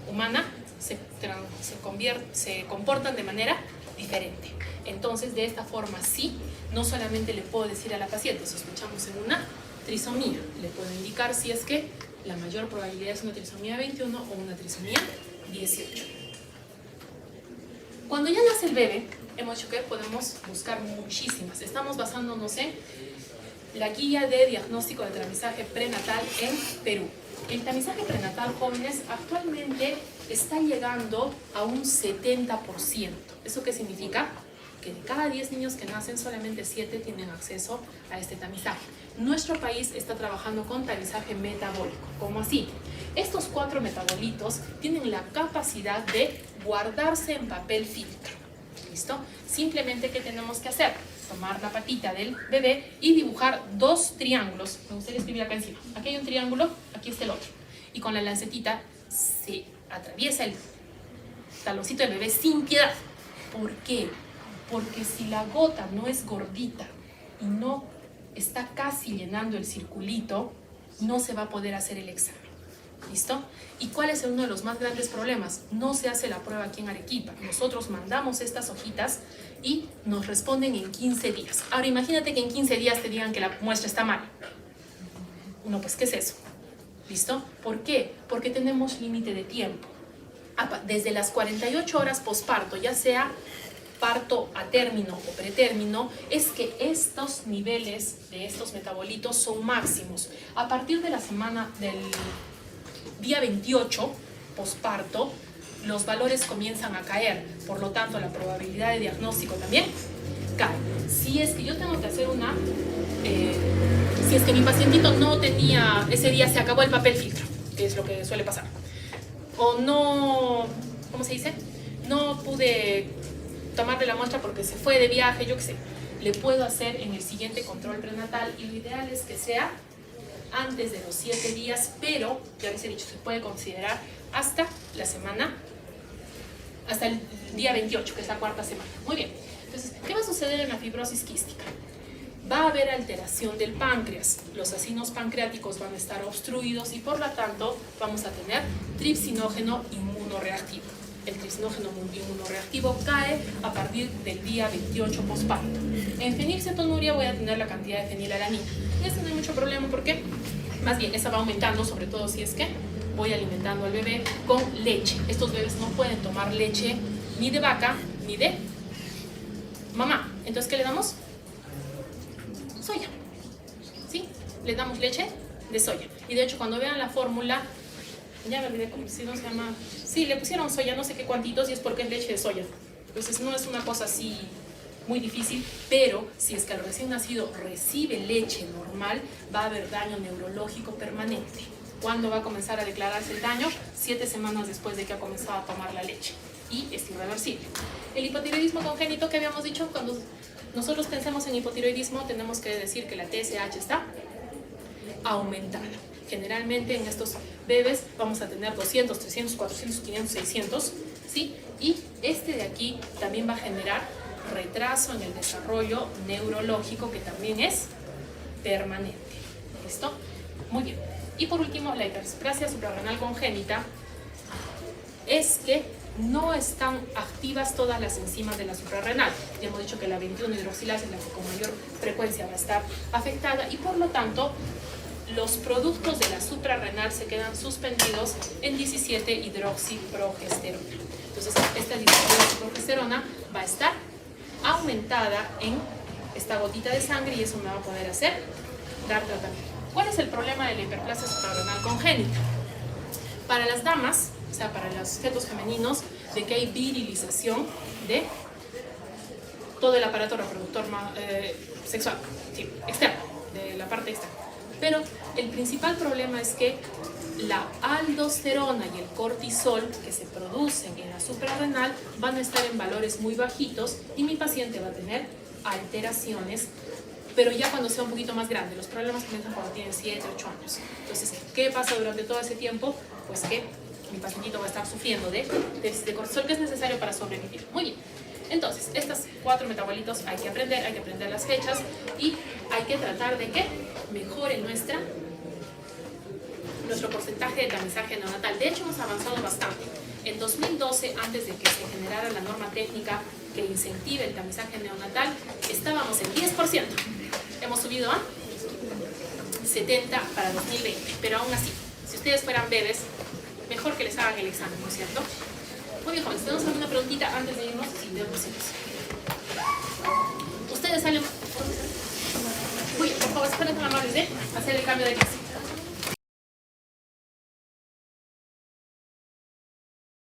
humana se comportan de manera diferente. Entonces, de esta forma sí, no solamente le puedo decir a la paciente, sospechamos en una trisomía, le puedo indicar si es que la mayor probabilidad es una trisomía 21 o una trisomía 18. Cuando ya nace el bebé, hemos dicho que podemos buscar muchísimas. Estamos basándonos en la guía de diagnóstico de tamizaje prenatal en Perú. El tamizaje prenatal, jóvenes, actualmente está llegando a un 70%. ¿Eso qué significa? Que de cada 10 niños que nacen, solamente 7 tienen acceso a este tamizaje. Nuestro país está trabajando con tamizaje metabólico. ¿Cómo así? Estos 4 metabolitos tienen la capacidad de guardarse en papel filtro. ¿Listo? Simplemente, ¿qué tenemos que hacer? Tomar la patita del bebé y dibujar 2 triángulos. Me gustaría escribir acá encima. Aquí hay un triángulo, aquí está el otro. Y con la lancetita se atraviesa el taloncito del bebé sin piedad. ¿Por qué? Porque si la gota no es gordita y no está casi llenando el circulito, no se va a poder hacer el examen. ¿Listo? ¿Y cuál es uno de los más grandes problemas? No se hace la prueba aquí en Arequipa. Nosotros mandamos estas hojitas y nos responden en 15 días. Ahora imagínate que en 15 días te digan que la muestra está mal. No, pues ¿qué es eso? ¿Listo? ¿Por qué? Porque tenemos límite de tiempo. Desde las 48 horas posparto, ya sea parto a término o pretérmino es que estos niveles de estos metabolitos son máximos. A partir de la semana del día 28, posparto, los valores comienzan a caer. Por lo tanto, la probabilidad de diagnóstico también cae. Si es que yo tengo que hacer si es que mi pacientito no tenía, ese día se acabó el papel filtro, que es lo que suele pasar, o no, ¿cómo se dice? No pude tomarle la muestra porque se fue de viaje, yo qué sé, le puedo hacer en el siguiente control prenatal, y lo ideal es que sea antes de los 7 días, pero ya les he dicho, se puede considerar hasta la semana, hasta el día 28, que es la cuarta semana. Muy bien. Entonces, ¿qué va a suceder en la fibrosis quística? Va a haber alteración del páncreas. Los acinos pancreáticos van a estar obstruidos y por lo tanto vamos a tener tripsinógeno inmunoreactivo. El tripsinógeno inmunoreactivo cae a partir del día 28 posparto. En fenilcetonuria voy a tener la cantidad de fenilalanina. Y eso no hay mucho problema porque, más bien, esa va aumentando, sobre todo si es que voy alimentando al bebé con leche. Estos bebés no pueden tomar leche ni de vaca ni de mamá. Entonces, ¿qué le damos? Soya. ¿Sí? Le damos leche de soya. Y de hecho, cuando vean la fórmula, ya me olvidé cómo se llama. Sí, le pusieron soya, no sé qué cuantitos, y es porque es leche de soya. Entonces, no es una cosa así muy difícil, pero si es que el recién nacido recibe leche normal, va a haber daño neurológico permanente. ¿Cuándo va a comenzar a declararse el daño? 7 semanas después de que ha comenzado a tomar la leche. Y es irreversible. El hipotiroidismo congénito que habíamos dicho, cuando nosotros pensamos en hipotiroidismo, tenemos que decir que la TSH está aumentada. Generalmente en estos bebés vamos a tener 200, 300, 400, 500, 600, ¿sí? Y este de aquí también va a generar retraso en el desarrollo neurológico, que también es permanente. ¿Listo? Muy bien. Y por último, la hiperesplasia suprarrenal congénita es que no están activas todas las enzimas de la suprarrenal. Ya hemos dicho que la 21 hidroxilasa es la que con mayor frecuencia va a estar afectada y por lo tanto los productos de la suprarrenal se quedan suspendidos en 17 hidroxiprogesterona. Entonces, esta 17 hidroxiprogesterona va a estar aumentada en esta gotita de sangre y eso me va a poder hacer dar tratamiento. ¿Cuál es el problema de la hiperplasia suprarrenal congénita? Para las damas, o sea, para los fetos femeninos, de que hay virilización de todo el aparato reproductor sexual, sí, externo, de la parte externa. Pero el principal problema es que la aldosterona y el cortisol que se producen en la suprarrenal van a estar en valores muy bajitos y mi paciente va a tener alteraciones, pero ya cuando sea un poquito más grande. Los problemas comienzan cuando tienen 7, 8 años. Entonces, ¿qué pasa durante todo ese tiempo? Pues que mi pacientito va a estar sufriendo de déficit de cortisol, que es necesario para sobrevivir. Muy bien. Entonces, estos 4 metabolitos hay que aprender las fechas y hay que tratar de que mejore nuestro porcentaje de tamizaje neonatal. De hecho, hemos avanzado bastante. En 2012, antes de que se generara la norma técnica que incentive el tamizaje neonatal, estábamos en 10%. Hemos subido a 70 para 2020, pero aún así, si ustedes fueran bebés, mejor que les hagan el examen, ¿no es cierto? Muy bien, jóvenes, ¿tenemos alguna preguntita antes de irnos? Sí, de posibles. Ustedes salen... Muy bien, por favor, estén tan amables de hacer el cambio de clase.